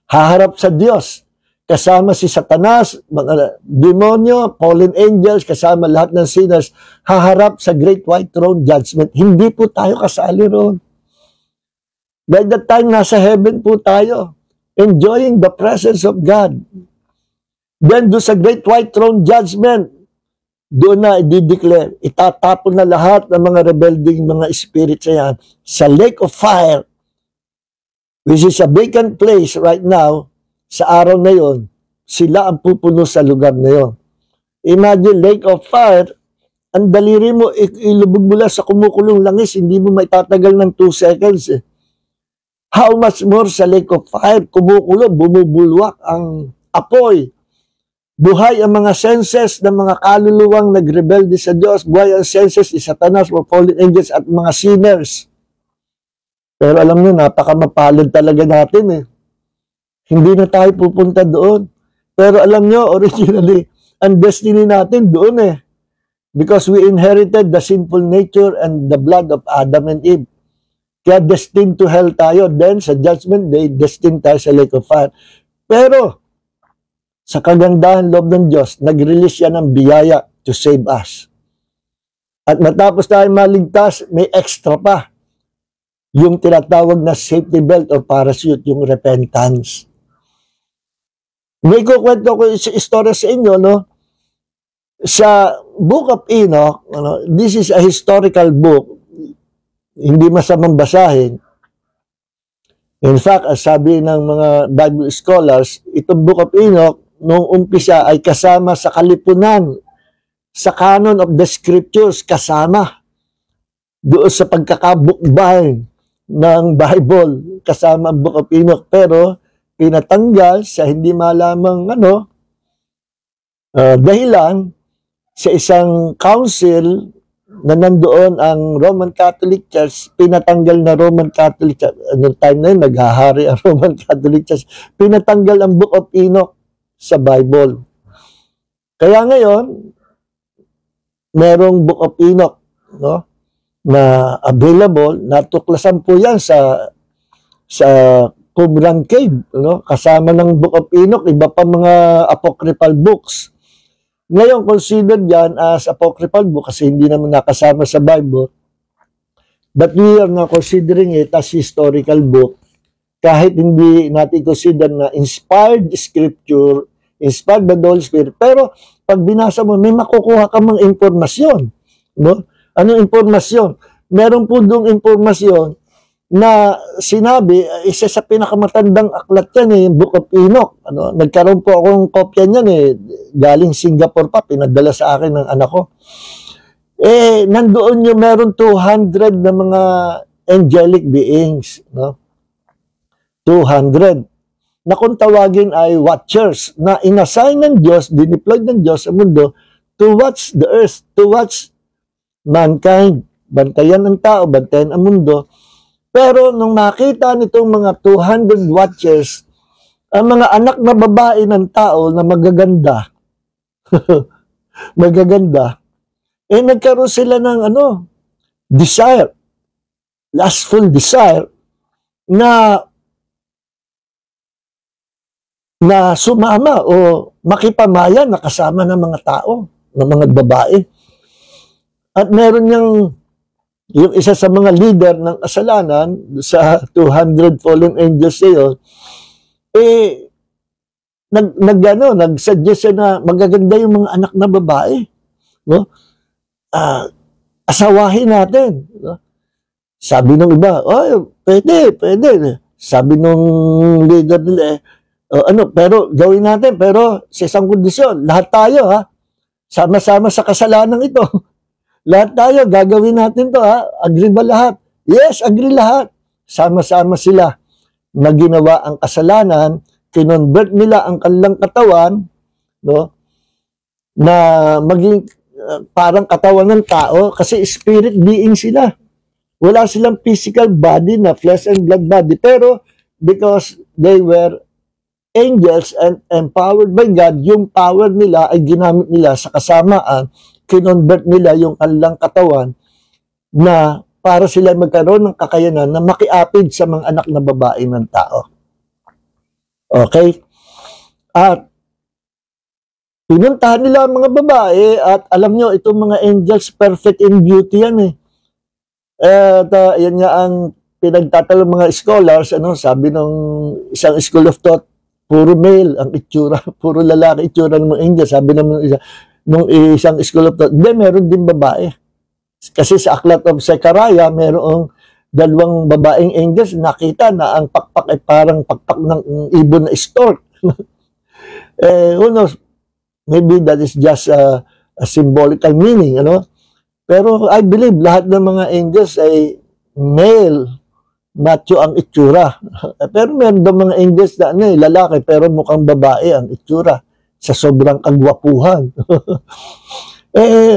Haharap sa Diyos, kasama si Satanas, mga demonyo, fallen angels, kasama lahat ng sinners, haharap sa Great White Throne Judgment. Hindi po tayo kasali roon. By that time, nasa heaven po tayo, enjoying the presence of God. Then, do sa Great White Throne Judgment, doon na i-declare, itatapon na lahat ng mga rebelding mga spirits yan sa lake of fire, which is a vacant place right now. Sa araw na yon, sila ang pupuno sa lugar na yon. Imagine, lake of fire, ang daliri mo, ilubog mo lang sa kumukulong langis, hindi mo maitatagal ng 2 seconds. How much more sa lake of fire, kumukulo, bumubulwak ang apoy. Buhay ang mga senses ng mga kaluluwang nagrebelde sa Diyos. Buhay ang senses ni Satanas, mga fallen angels at mga sinners. Pero alam niyo, napakamapalad talaga natin. Hindi na tayo pupunta doon. Pero alam niyo, originally, ang destiny natin doon Because we inherited the sinful nature and the blood of Adam and Eve. Kaya destined to hell tayo. Then, sa judgment day, destined tayo sa lake of fire. Pero, sa kagandahan loob ng Diyos, nag-release yan ng biyaya to save us. At matapos tayo maligtas, may extra pa. Yung tinatawag na safety belt or parachute, yung repentance. May kukwento ko yung istorya sa inyo, no? Sa Book of Enoch, this is a historical book. Hindi masamang basahin. In fact, sabi ng mga Bible scholars, itong Book of Enoch, noong umpisa ay kasama sa kalipunan, sa canon of the scriptures, kasama doon sa pagkakabukbahan ng Bible, kasama ang Book of Enoch, pero pinatanggal sa hindi malamang dahilan sa isang council na nandoon ang Roman Catholic Church, pinatanggal na Roman Catholic Church. Anong time na yun, naghahari ang Roman Catholic Church, pinatanggal ang Book of Enoch sa Bible. Kaya ngayon, merong Book of Enoch, no, na available, natuklasan po yan sa Qumran Cave, no, kasama ng Book of Enoch, iba pa mga apocryphal books. Ngayon, considered yan as apocryphal book kasi hindi naman nakasama sa Bible. But we are now considering it as historical book kahit hindi natin consider na inspired scripture, inspired by the Holy Spirit. Pero pag binasa mo, may makukuha ka mang impormasyon. No? Anong impormasyon? Meron po doong impormasyon na sinabi, isa sa pinakamatandang aklat yan, yung Book of Enoch. Nagkaroon po akong kopya niyan galing Singapore pa, pinadala sa akin ng anak ko. Nandoon yung meron 200 na mga angelic beings. No? 200. Na kung tawagin ay watchers na inassign ng Diyos, dineploy ng Diyos sa mundo to watch the earth, to watch mankind. Bantayan ang tao, bantayan ang mundo. Pero nung makita nitong mga 200 watchers, ang mga anak na babae ng tao na magaganda, magaganda, nagkaroon sila ng desire, lustful desire, na sumama o makipamaya na kasama ng mga tao, ng mga babae. At meron yung isa sa mga leader ng kasalanan sa 200 fallen angels yun, nag-suggest na magaganda yung mga anak na babae. No? Asawahin natin. No? Sabi ng iba, pwede. Sabi ng leader nila, pero gawin natin, pero sa isang kondisyon, lahat tayo, sama-sama sa kasalanan ito. Lahat tayo, gagawin natin to, Agree ba lahat? Yes, agree lahat. Sama-sama sila na ginawa ang kasalanan, kinonvert nila ang kanilang katawan, no, na maging parang katawan ng tao kasi spirit being sila. Wala silang physical body na flesh and blood body. Pero because they were angels and empowered by God, yung power nila ay ginamit nila sa kasamaan, kinonvert nila yung kanilang katawan na para sila magkaroon ng kakayanan na makiapid sa mga anak na babae ng tao. Okay? At pinuntahan nila ang mga babae at alam nyo, itong mga angels perfect in beauty yan eh. At yan nga ang pinagtatalo mga scholars, sabi ng isang school of thought, puro male ang itsura, puro lalaki itsura ng mga angels. Sabi naman nung isang school of thought, hindi, meron din babae. Kasi sa aklat of Zechariah, merong dalawang babaeng angels, nakita na ang pakpak ay parang pakpak ng ibon na stork. Who knows, maybe that is just a symbolical meaning, Pero I believe lahat ng mga angels ay male, macho ang itsura. Pero meron daw mga angels na lalaki, pero mukhang babae ang itsura sa sobrang kagwapuhan.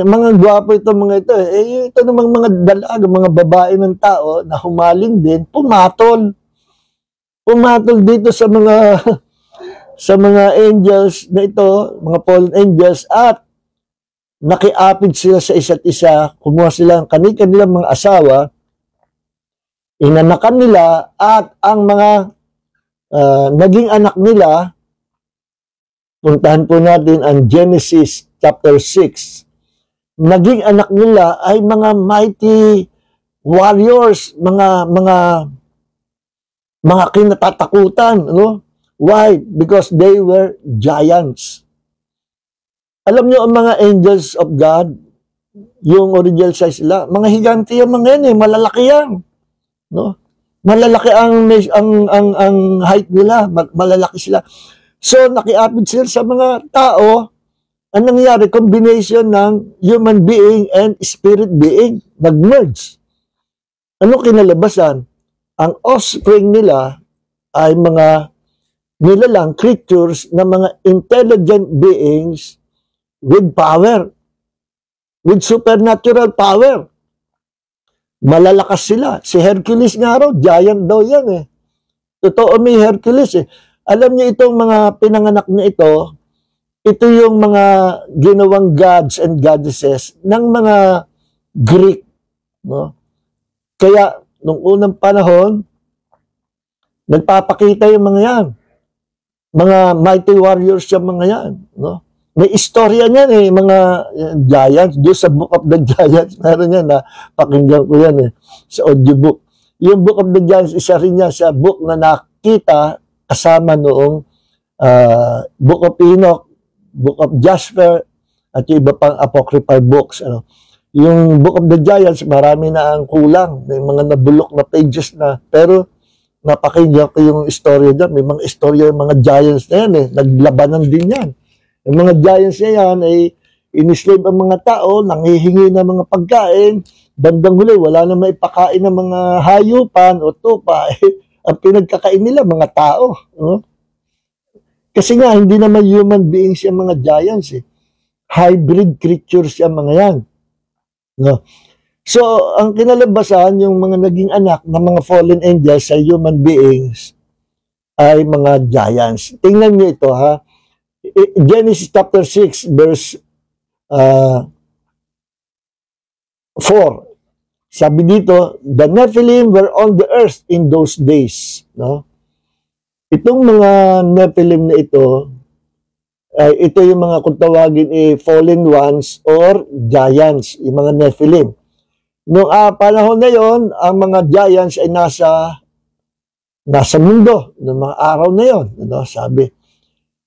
Mga gwapo ito mga ito. Ito namang mga dalaga, mga babae ng tao na humaling din, pumatol. Pumatol dito sa mga sa mga angels na ito, mga fallen angels, at nakiapid sila sa isa't isa, kumuha sila ng kanilang mga asawa, inanakan nila, at ang mga naging anak nila, puntahan po natin ang Genesis chapter 6. Naging anak nila ay mga mighty warriors, mga kinatatakutan, Why? Because they were giants. Alam nyo, ang mga angels of God, yung original size nila, mga higante yung mga yan malalaki yan. Malalaki ang height nila, malalaki sila. So, nakiapid sila sa mga tao. Ang nangyari, combination ng human being and spirit being, nag-merge. Ano kinalabasan? Ang offspring nila ay mga nilalang creatures na mga intelligent beings with power, with supernatural power. Malalakas sila. Si Hercules nga raw, giant daw yan Totoo, may Hercules Alam niyo itong mga pinanganak na ito yung mga ginawang gods and goddesses ng mga Greek. Kaya, nung unang panahon, nagpapakita yung mga yan. Mga mighty warriors yung mga yan. May istorya niyan mga giants. Doon sa Book of the Giants, meron yan pakinggan ko yan sa audiobook. Yung Book of the Giants, isa rin niya sa book na nakita kasama noong Book of Enoch, Book of Jasper, at yung iba pang apocryphal books. Yung Book of the Giants, marami na ang kulang. May mga nabulok na pages na. Pero napakinggan ko yung istorya dyan. May mga istorya yung mga giants na yan Naglabanan din yan. Yung mga giants na yan ay inislave ang mga tao, nanghihingi ng mga pagkain, bandang huli, wala na maipakain ng mga hayupan o tupa. Ang pinagkakain nila, mga tao. Kasi nga, hindi naman human beings yung mga giants Hybrid creatures yung mga yan. So, ang kinalabasan, yung mga naging anak ng mga fallen angels sa human beings ay mga giants. Tingnan niyo ito Genesis chapter 6 verse 4. Sabi dito, the Nephilim were on the earth in those days. Itong mga Nephilim na ito, ito yung mga kung tawagin fallen ones or giants, yung mga Nephilim. Noong panahon na yon, ang mga giants ay nasa mundo, noong mga araw na yon, sabi.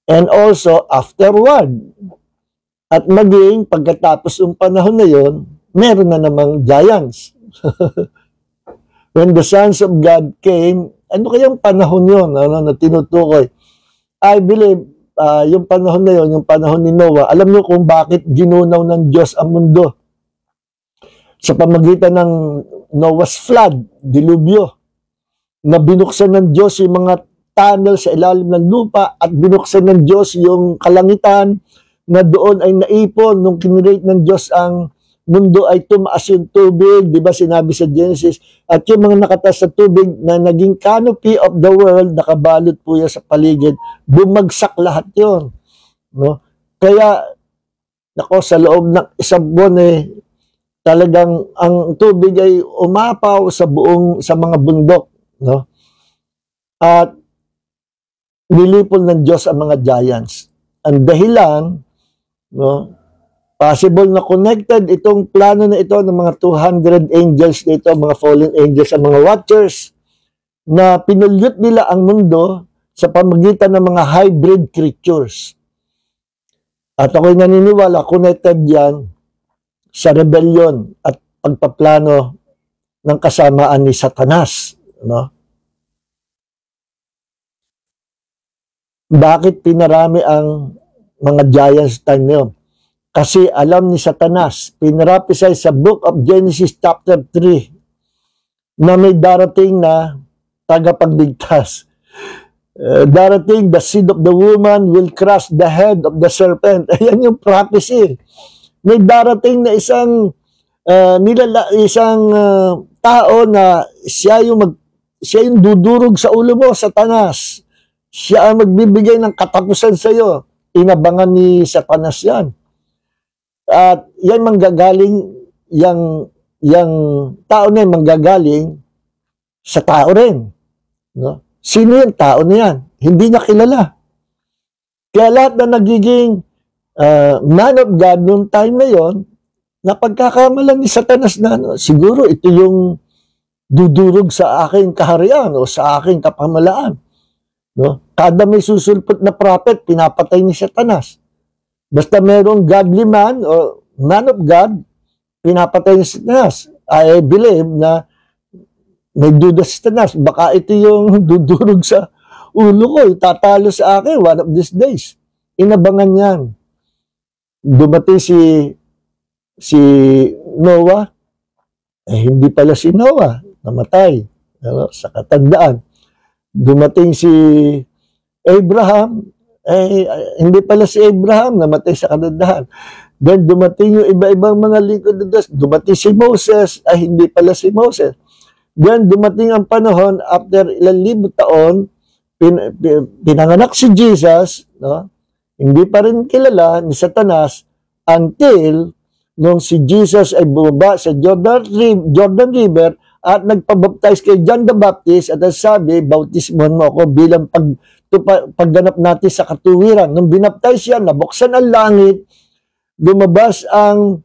And also, afterward, at maging pagkatapos ng panahon na yon, meron na namang giants. When the sons of God came, ano kayang panahon yon na tinutukoy? I believe, yung panahon na yon, yung panahon ni Noah, alam niyo kung bakit ginunaw ng Diyos ang mundo? Sa pamagitan ng Noah's flood, dilubyo, na binuksan ng Diyos yung mga tunnel sa ilalim ng lupa at binuksan ng Diyos yung kalangitan na doon ay naipon nung kinreate ng Diyos ang mundo ay tumaas yung tubig, di ba sinabi sa Genesis, at yung mga nakataas sa tubig na naging canopy of the world, nakabalot po yan sa paligid, bumagsak lahat yon, no? Kaya, nako, sa loob ng isang buwan talagang ang tubig ay umapaw sa mga bundok, no? At nilipol ng Diyos ang mga giants. Ang dahilan, no, possible na connected itong plano na ito ng mga 200 angels dito, mga fallen angels, ang mga watchers, na pinulyot nila ang mundo sa pamagitan ng mga hybrid creatures. At ako'y naniniwala, connected yan sa rebellion at pagpaplano ng kasamaan ni Satanas. No? Bakit pinarami ang mga giants time na yun? Kasi alam ni Satanas, pinrapisay sa Book of Genesis chapter 3 na may darating na tagapagligtas. Darating, the seed of the woman will crush the head of the serpent. Ayan yung prophecy. May darating na isang tao na siya yung dudurog sa ulo mo, Satanas. Siya ang magbibigay ng katapusan sa iyo. Inabangan ni Satanas yan. At yan manggagaling, yung tao na yan manggagaling sa tao rin. No? Sino yung tao na yan? Hindi niya kilala. Kaya lahat na nagiging man of God noong time na yon, napagkakamalan ni Satanas na siguro ito yung dudurog sa aking kaharian o sa aking kapamalaan. No? Kada may susulpot na prophet, pinapatay ni Satanas. Basta merong godly man o man of God, pinapatay ni Satanas. I believe na may duda si Satanas. Baka ito yung dudurog sa ulo ko, itatalo sa akin one of these days. Inabangan yan. Dumating si Noah, hindi pala si Noah, namatay. Sa katandaan. Dumating si Abraham, hindi pala si Abraham, namatay sa katandaan. Then dumating yung iba-ibang mga lingkod ng Diyos. Dumating si Moses, hindi pala si Moses. Then dumating ang panahon, after ilang libong taon, pinanganak si Jesus, no? Hindi pa rin kilala ni Satanas until nung si Jesus ay bumaba sa Jordan River at nagpabaptize kay John the Baptist at sabi, bautismohan mo ako bilang pagganap natin sa katuwiran. Nung binaptize yan, nabuksan ang langit, lumabas ang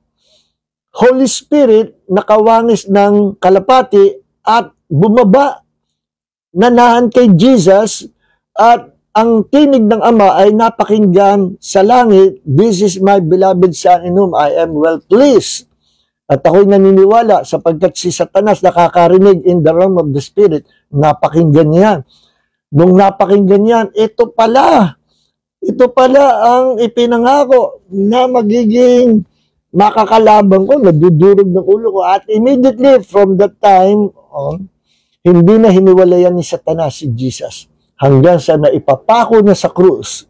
Holy Spirit, nakawangis ng kalapati at bumaba, nanahan kay Jesus at ang tinig ng Ama ay napakinggan sa langit, "This is my beloved Son in whom I am well pleased." At ako'y naniniwala sapagkat si Satanas nakakarinig in the realm of the Spirit, napakinggan niya yan. Nung napakinggan yan, ito pala ang ipinangako na magiging makakalabang ko, nadudurog ng ulo ko. At immediately from that time on, hindi na hiniwalayan ni Satanas si Jesus hanggang sa naipapako na sa krus.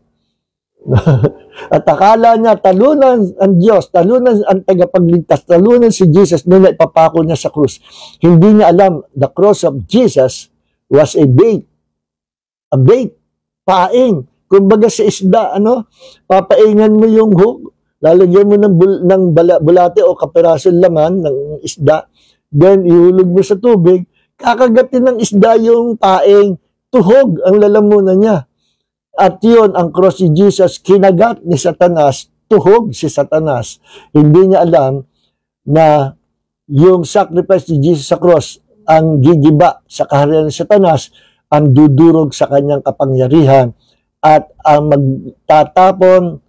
At akala niya, talunan ang Diyos, talunan ang tagapagligtas, talunan si Jesus nung naipapako niya sa krus. Hindi niya alam, the cross of Jesus was a bait. A bait, paing. Kumbaga sa isda, papaingan mo yung hook, lalagyan mo ng bulate o kapirasong laman ng isda, then ihulog mo sa tubig, kakagatin ng isda yung paing, tuhog ang lalamunan niya. At yun, ang cross ni Jesus, kinagat ni Satanas, tuhog si Satanas. Hindi niya alam na yung sacrifice ni Jesus sa cross, ang gigiba sa kaharian ni Satanas, ang dudurog sa kanyang kapangyarihan, at ang magtatapon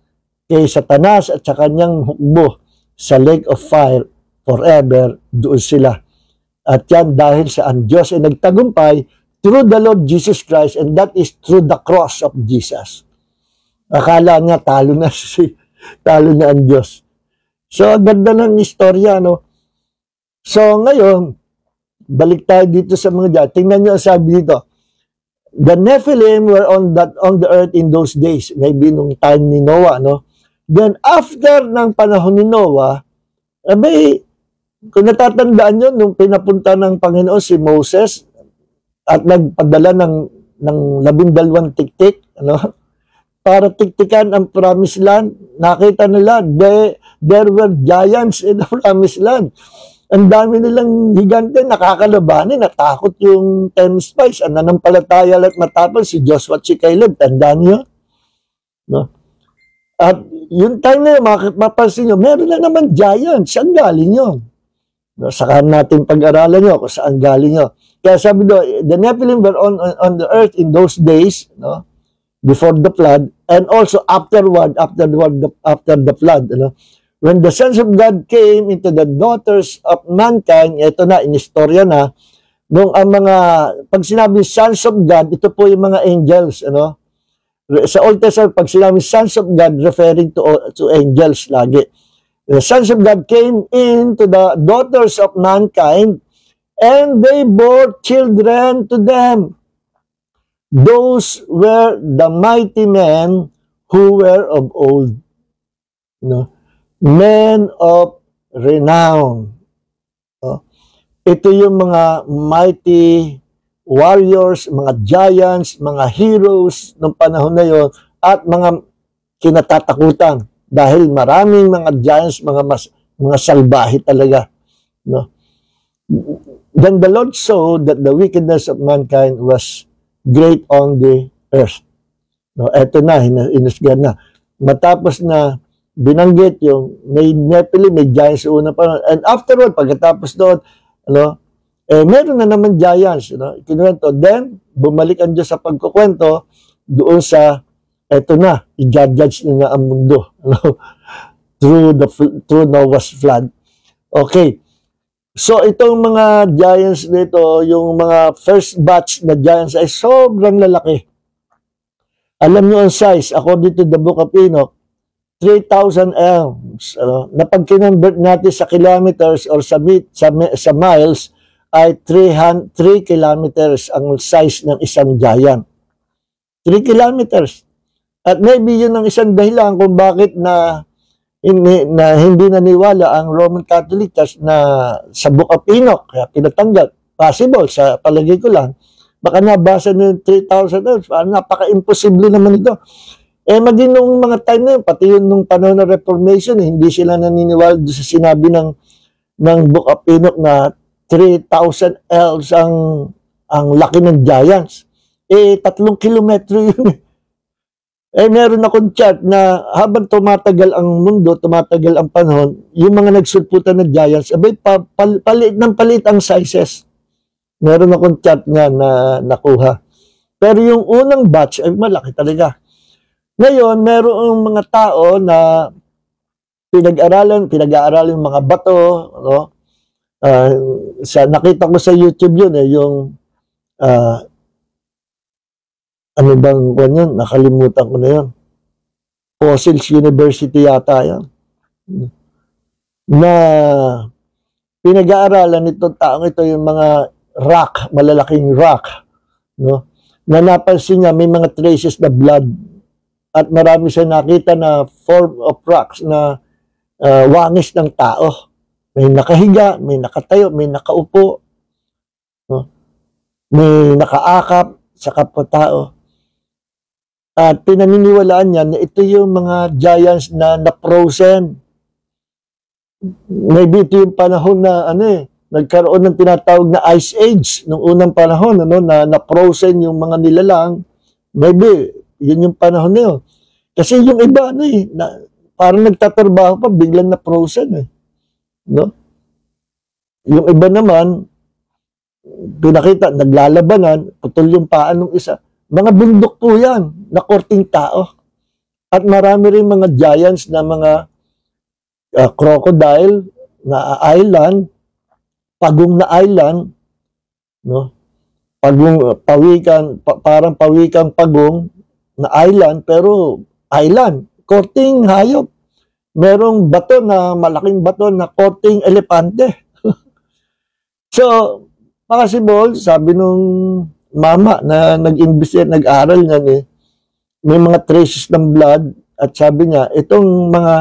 kay Satanas at sa kanyang hukbo sa lake of fire forever, doon sila. At yan dahil sa ang Diyos ay nagtagumpay through the Lord Jesus Christ, and that is through the cross of Jesus. Akala niya talo na ang Diyos. So, ganda ng istorya, no? So, ngayon, balik tayo dito sa mga dyan. Tingnan niyo ang sabi dito. The Nephilim were on the earth in those days. Maybe nung time ni Noah, no? Then, after ng panahon ni Noah, abay, kung natatandaan nyo, nung pinapunta ng Panginoon si Moses at nagpadala ng 12 tiktik, ano, para tiktikan ang promised land, nakita nila, there were giants in the promised land. Ang dami nilang higante, nakakalabanin, natakot yung 10 spies, ang nanampalataya at matapang si Joshua at si Caleb, tandaan nyo. No? At yung time na yun, mapapansin nyo, meron na naman giants, saan galing yun? No, saka natin pag-aralan nyo kung saan galing nyo. Kaya sabi do, the Nephilim were on the earth in those days, no, before the flood, and also after the flood. No? When the sons of God came into the daughters of mankind, ito na, inistorya na, nung ang mga, pag sinabi sons of God, ito po yung mga angels, ano? Sa Old Testament, pag sinabi sons of God, referring to angels lagi. The sons of God came into the daughters of mankind, and they bore children to them. Those were the mighty men who were of old. No? Men of renown. No? Ito yung mga mighty warriors, mga giants, mga heroes ng panahon na yon, at mga kinatatakutan dahil maraming mga giants, mga salbahe talaga. No? Then the Lord saw that the wickedness of mankind was great on the earth. No, eto na, inusgan na. Matapos na binanggit yung may Nephilim, may giants sa una pa. And afterward, pagkatapos doon, ano, meron na naman giants. Kinuwento. Then, bumalik ang Diyos sa pagkukwento doon sa, eto na, i-judge na ang mundo. Through Noah's flood. Okay. So, itong mga giants dito, yung mga first batch na giants ay sobrang lalaki. Alam nyo ang size, according to the Book of Enoch, 3,000 elms. Na pag kinonvert natin sa kilometers or sa miles, ay 3 kilometers ang size ng isang giant. 3 kilometers. At maybe yun ang isang dahilan kung bakit na hindi naniwala ang Roman Catholic Church na sa Book of Enoch, kaya pinatanggal. Possible, sa palagay ko lang. Baka nabasa nyo yung 3,000 elms. Napaka-imposible naman ito. Maging nung mga time na yun, pati yun nung panahon ng Reformation, hindi sila naniniwala sa sinabi ng Book of Enoch na 3,000 elms ang laki ng giants. 3 kilometro yun. Meron akong chart na habang tumatagal ang mundo, tumatagal ang panahon, yung mga nagsulputan ng giants, palit ng palit ang sizes. Meron akong chart nga na nakuha. Pero yung unang batch ay malaki talaga. Ngayon, meron mga tao na pinag-aaralan yung mga bato, no? Nakita ko sa YouTube yun, yung ano bang ganyan? Nakalimutan ko na yun. Fossils University yata yan. Na pinag-aaralan itong taong ito yung mga rock, malalaking rock. No? Na napansin niya may mga traces na blood. At marami siya nakita na form of rocks na wangis ng tao. May nakahiga, may nakatayo, may nakaupo. No? May nakaakap sa kapwa-tao. At pinaniniwalaan niya na ito yung mga giants na na-frozen. Maybe ito yung panahon na nagkaroon ng tinatawag na Ice Age nung unang panahon, na na-frozen yung mga nilalang. Maybe yun yung panahon na yun. Kasi yung iba, parang nagtatrabaho pa, biglang na-frozen. No? Yung iba naman, pinakita, naglalabanan, putol yung paan ng isa. Mga bundok po yan, na korting tao. At marami rin mga giants na mga crocodile na island, pagong na island, no? Pagong, parang pawikang pagong na island, pero island, korting hayop. Merong bato na, malaking bato na korting elepante. So, makasibol, sabi nung mama na nag-investigate, nag-aral niyan may mga traces ng blood At sabi niya, mga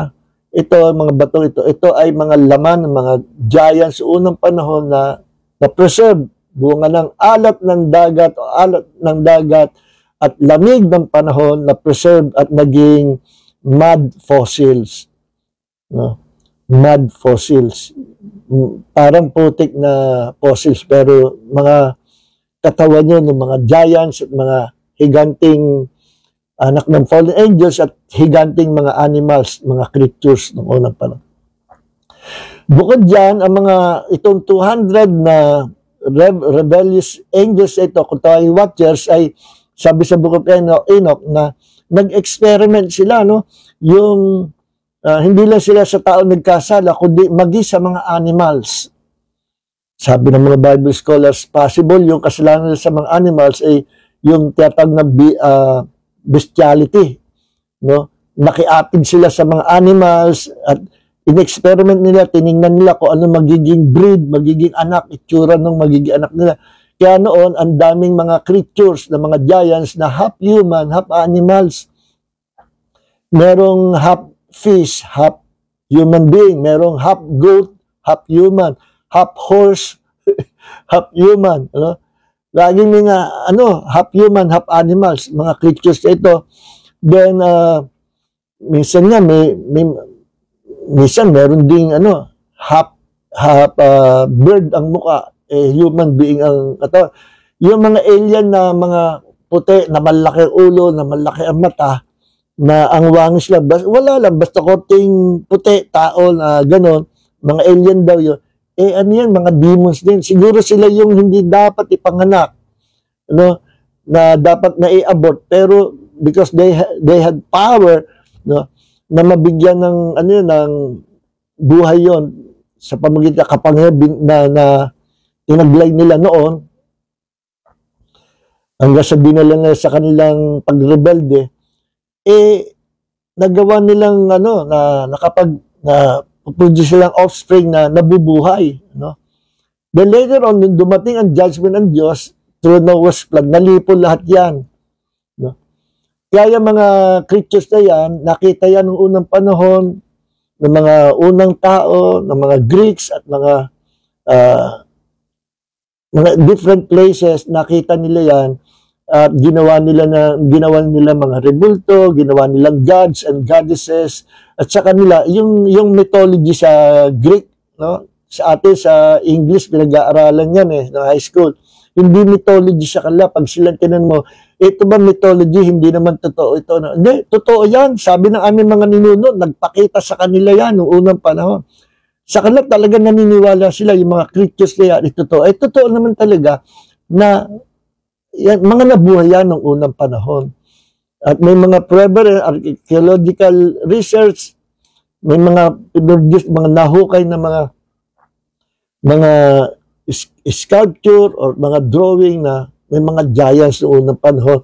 bato ito ay mga laman ng mga giants unang panahon na preserve, bunga ng alat ng dagat o alat ng dagat at lamig ng panahon na preserve at naging mud fossils. No? Mud fossils. Parang putik na fossils pero mga katawan yun ng mga giants at mga higanting anak ng fallen angels at higanting mga animals, mga creatures ng unang panahon. Bukod dyan, ang itong 200 na rebellious angels ito, kung tawagin watchers, ay sabi sa Book of Enoch na nag-experiment sila, no? Yung hindi lang sila sa tao nagkasala, kundi magi sa mga animals. Sabi ng mga Bible scholars, possible yung kasalanan sa mga animals ay yung tiyatag na bestiality, no? Nakiapid sila sa mga animals at in-experiment nila, tiningnan nila kung ano magiging breed, magiging anak, itsura ng magiging anak nila. Kaya noon, ang daming mga creatures, na mga giants na half human, half animals. Merong half fish, half human being. Merong half goat, half human. Half horse, half human. Ano? Laging mga, half human, half animals. Mga creatures ito. Then, minsan nga, minsan meron ding, half bird ang muka. Human being ang yung mga alien na mga puti, na malaki ang ulo, na malaki ang mata, na ang wangis lang, wala lang, basta korting puti, tao na gano'n, mga alien daw yun. Ano yan, mga demons din. Siguro sila yung hindi dapat ipanganak, na dapat na i-abort, pero because they had power, na mabigyan ng, ng buhay yon sa pamagitan kapangyarihan na tinaglay nila noon, hanggang sa dinala na sa kanilang pagrebelde, nagawa nilang na produce silang offspring na nabubuhay. Then later on, nung dumating ang judgment ng Diyos, through Noah's flood, nalipol lahat yan. Kaya yung mga creatures na yan, nakita yan ng unang panahon, ng mga unang tao, ng mga Greeks at mga different places, nakita nila yan at ginawa nila mga rebulto, ginawa nilang gods and goddesses at sa kanila yung mythology sa Greek, sa atin sa English pinag-aaralan yan na high school. Hindi mythology sa kanila. Pag sila tinan mo, ito ba mythology? Hindi naman totoo ito. Hindi, totoo yan. Sabi ng aming mga ninuno, nagpakita sa kanila yan noong unang panahon. Sa kanila talaga naniniwala sila, yung mga creatures na yan, totoo. Totoo naman talaga na yan, mga nabuhay yan noong unang panahon. At may mga prevalent archaeological research, may mga nahukay na mga sculpture or mga drawing na may mga giants noong unang panahon.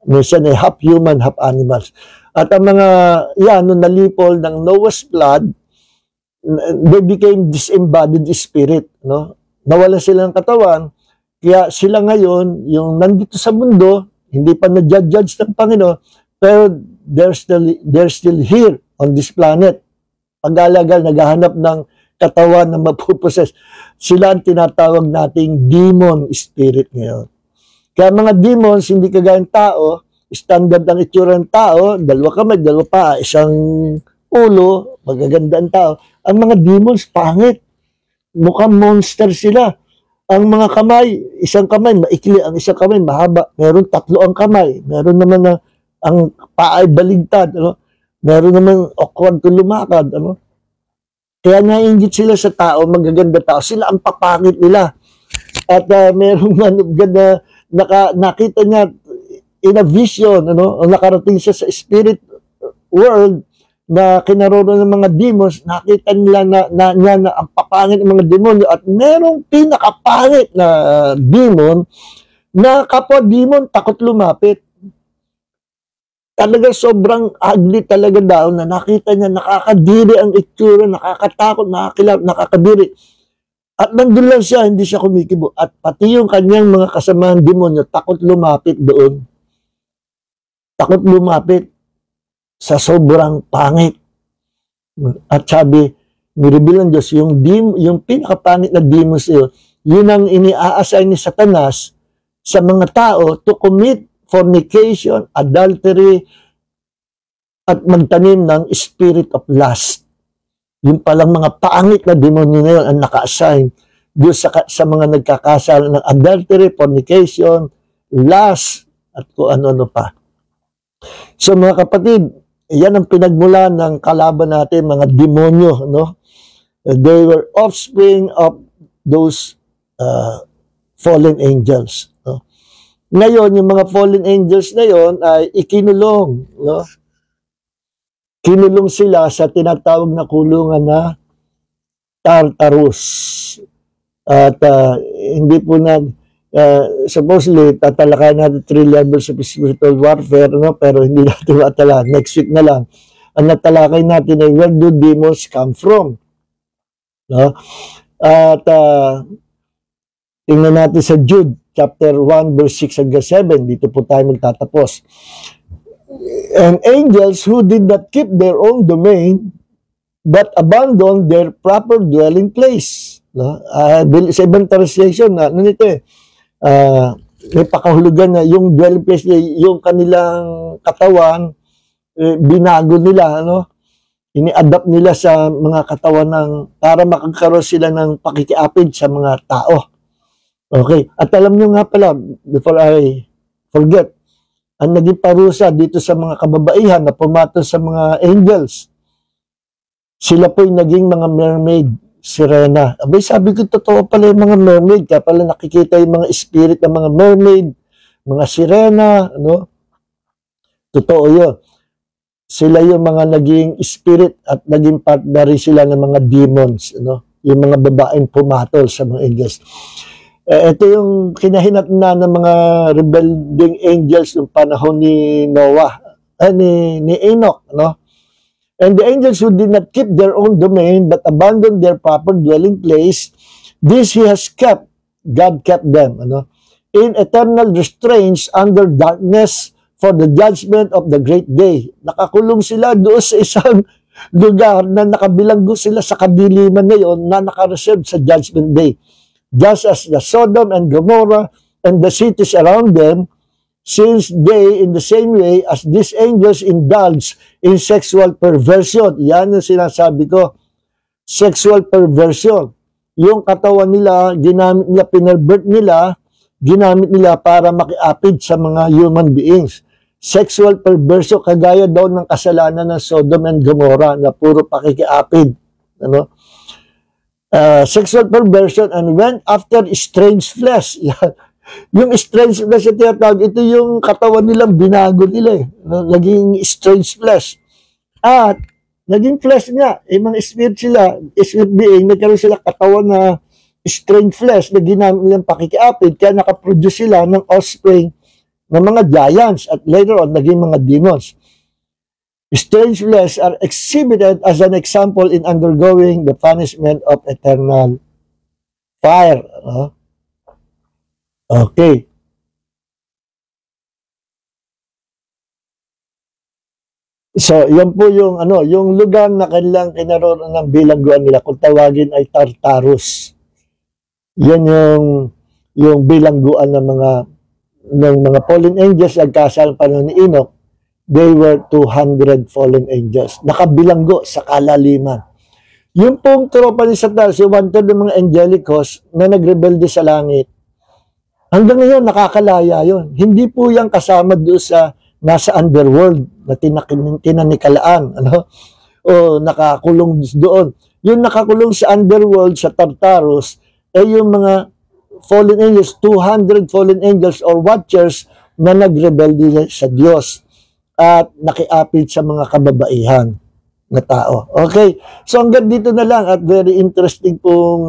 Minsan ay half human, half animals. At ang mga nung nalipol ng Noah's flood, they became disembodied spirit, nawala sila ng katawan, kaya sila ngayon, yung nandito sa mundo, hindi pa na-judge ng Panginoon, pero they're still here on this planet. Pag-alagal, naghahanap ng katawan na mapuposes. Sila ang tinatawag nating demon spirit ngayon. Kaya mga demons, hindi kagaya ng tao, standard ang itsura ng tao, dalawa kamay, dalawa pa, isang ulo, magaganda ang tao. Ang mga demons, pangit. Mukhang monster sila. Ang mga kamay, isang kamay, maikli. Ang isang kamay, mahaba. Meron 3 ang kamay. Meron naman na ang paa ay baligtad. Meron naman awkward kung lumakad. Kaya naiingit sila sa tao, magaganda tao. Sila ang papangit nila. At merong manubgad na nakita niya in a vision, nakarating siya sa spirit world, na kinaroroonan ng mga demons, nakita nila na ang papangit ng mga demonyo at merong pinakapangit na demon na kapwa demon takot lumapit. Talaga sobrang ugly talaga daw na nakita niya, nakakadiri ang itsura, nakakatakot, nakakadiri. At nandun lang siya, hindi siya kumikibo. At pati yung kanyang mga kasamahan demonyo, takot lumapit doon. Takot lumapit. sa sobrang pangit. At sabi, nireveal ng Diyos, yung pinakapangit na demons yun ang ini-assign ni Satanas sa mga tao to commit fornication, adultery, at magtanim ng spirit of lust. Yung palang mga pangit na demonyo na yun ang naka-assign doon sa mga nagkakasala ng adultery, fornication, lust, at kung ano-ano pa. So mga kapatid, yan ang pinagmula ng kalaban natin, mga demonyo, no? They were offspring of those fallen angels. No? Ngayon, yung mga fallen angels na yon ay ikinulong. No? Kinulong sila sa tinatawag na kulungan na Tartarus. At hindi po supposedly, tatalakayan natin 3 levels of spiritual warfare, no? Pero hindi natin matala. Next week na lang. Ang natalakay natin ay where do demons come from? No? At tingnan natin sa Jude, chapter 1, verse 6 hanggang 7. Dito po tayo magtatapos. And angels who did not keep their own domain, but abandoned their proper dwelling place. No? Sa ibang translation, may pakahulugan na yung dwelling place, yung kanilang katawan, binago nila, ano? Ini-adapt nila sa mga katawan para makagkaroon sila ng pakikiapid sa mga tao. Okay. At alam nyo nga pala, before I forget, ang naging parusa dito sa mga kababaihan na pumatol sa mga angels, sila po'y naging mga mermaid, sirena. Abay, sabi ko, totoo pala yung mga mermaid. Kaya pala nakikita yung mga spirit ng mga mermaid, mga sirena, ano? Totoo yun. Sila yung mga naging spirit at naging partner sila ng mga demons, ano? Yung mga babaeng pumatol sa mga angels. Ito yung kinahinatnan ng mga rebelling angels ng panahon ni Noah, ni Enoch, no? And the angels who did not keep their own domain but abandoned their proper dwelling place, this he has kept, God kept them, ano? In eternal restraints under darkness for the judgment of the great day. Nakakulong sila doon sa isang lugar na nakabilanggo sila sa kadiliman ngayon na nakareserve sa judgment day. Just as the Sodom and Gomorrah and the cities around them, since they, in the same way as these angels indulge in sexual perversion. Yan ang sinasabi ko. Sexual perversion. Yung katawan nila, ginamit nila, pinerbert nila, ginamit nila para makiapid sa mga human beings. Sexual perversion, kagaya daw ng kasalanan ng Sodom and Gomorrah na puro pakikiapid. Ano? Sexual perversion and went after strange flesh. Yung strange flesh na tinatawag, ito yung katawan nilang binago nila naging strange flesh. At naging flesh nga, mga spirit sila, spirit being, nagkaroon sila katawan na strange flesh na ginamit nilang pakikiapid, kaya nakaproduce sila ng offspring ng mga giants at later on, naging mga demons. Strange flesh are exhibited as an example in undergoing the punishment of eternal fire. Okay. So, yan po yung yung lugar na kanilang kinaroon ng bilangguan nila, kung tawagin ay Tartarus. Yan yung bilangguan ng mga fallen angels ang kasalang panahon ni Enoch. They were 200 fallen angels. Nakabilanggo sa kalaliman. Yung pong tropa ni Satanas, yung 1/3 ng mga angelic host na nagrebelde sa langit, hanggang ngayon nakakalaya yon. Hindi po yan kasama doon sa nasa underworld na tinanikalaan, o nakakulong doon. Yung nakakulong sa underworld, sa Tartarus, ay yung mga fallen angels, 200 fallen angels or watchers na nagrebelde sa Diyos at nakiapid sa mga kababaihan na tao. Okay, so hanggang dito na lang at very interesting pong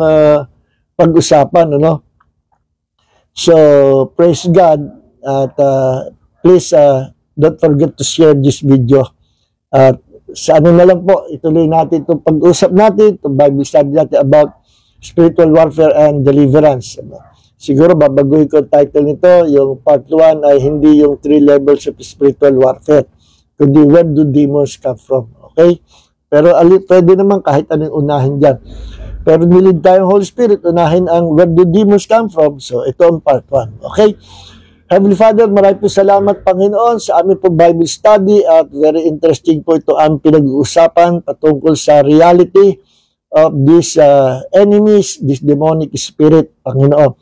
pag-usapan, So, praise God at please don't forget to share this video. At sa na lang po, ituloy natin itong pag-usap natin, itong Bible study natin about spiritual warfare and deliverance. Siguro babaguhin ko ang title nito, yung part 1 ay hindi yung 3 levels of spiritual warfare. kundi where do demons come from. Okay? Pero pwede naman kahit anong unahin dyan. Pero nilid tayong Holy Spirit, unahin ang where do demons come from. So, ito ang part 1. Okay? Heavenly Father, maraming po salamat, Panginoon, sa aming po Bible study at very interesting po ito ang pinag-uusapan patungkol sa reality of these enemies, this demonic spirit, Panginoon.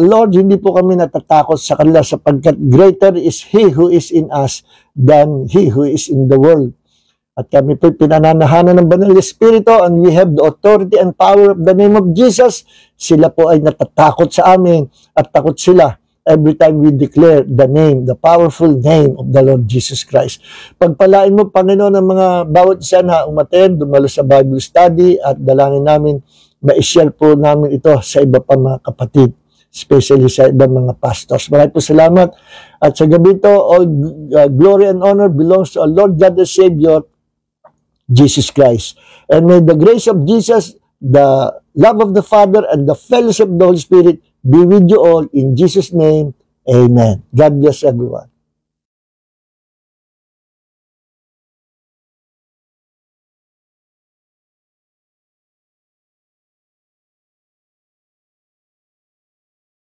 Lord, hindi po kami natatakot sa kanila sapagkat greater is He who is in us than he who is in the world. At kami po pinananahanan ng Banal na Espiritu and we have the authority and power of the name of Jesus. Sila po ay natatakot sa amin at takot sila every time we declare the name, the powerful name of the Lord Jesus Christ. Pagpalain mo, Panginoon, ang mga bawat isa na umattend, dumalo sa Bible study at dalangin namin, ma-share po namin ito sa iba pa mga kapatid, especially sa ibang mga pastors. Maraming po salamat. At sa gabi ito, all glory and honor belongs to our Lord God the Savior, Jesus Christ. And may the grace of Jesus, the love of the Father, and the fellowship of the Holy Spirit be with you all in Jesus' name. Amen. God bless everyone.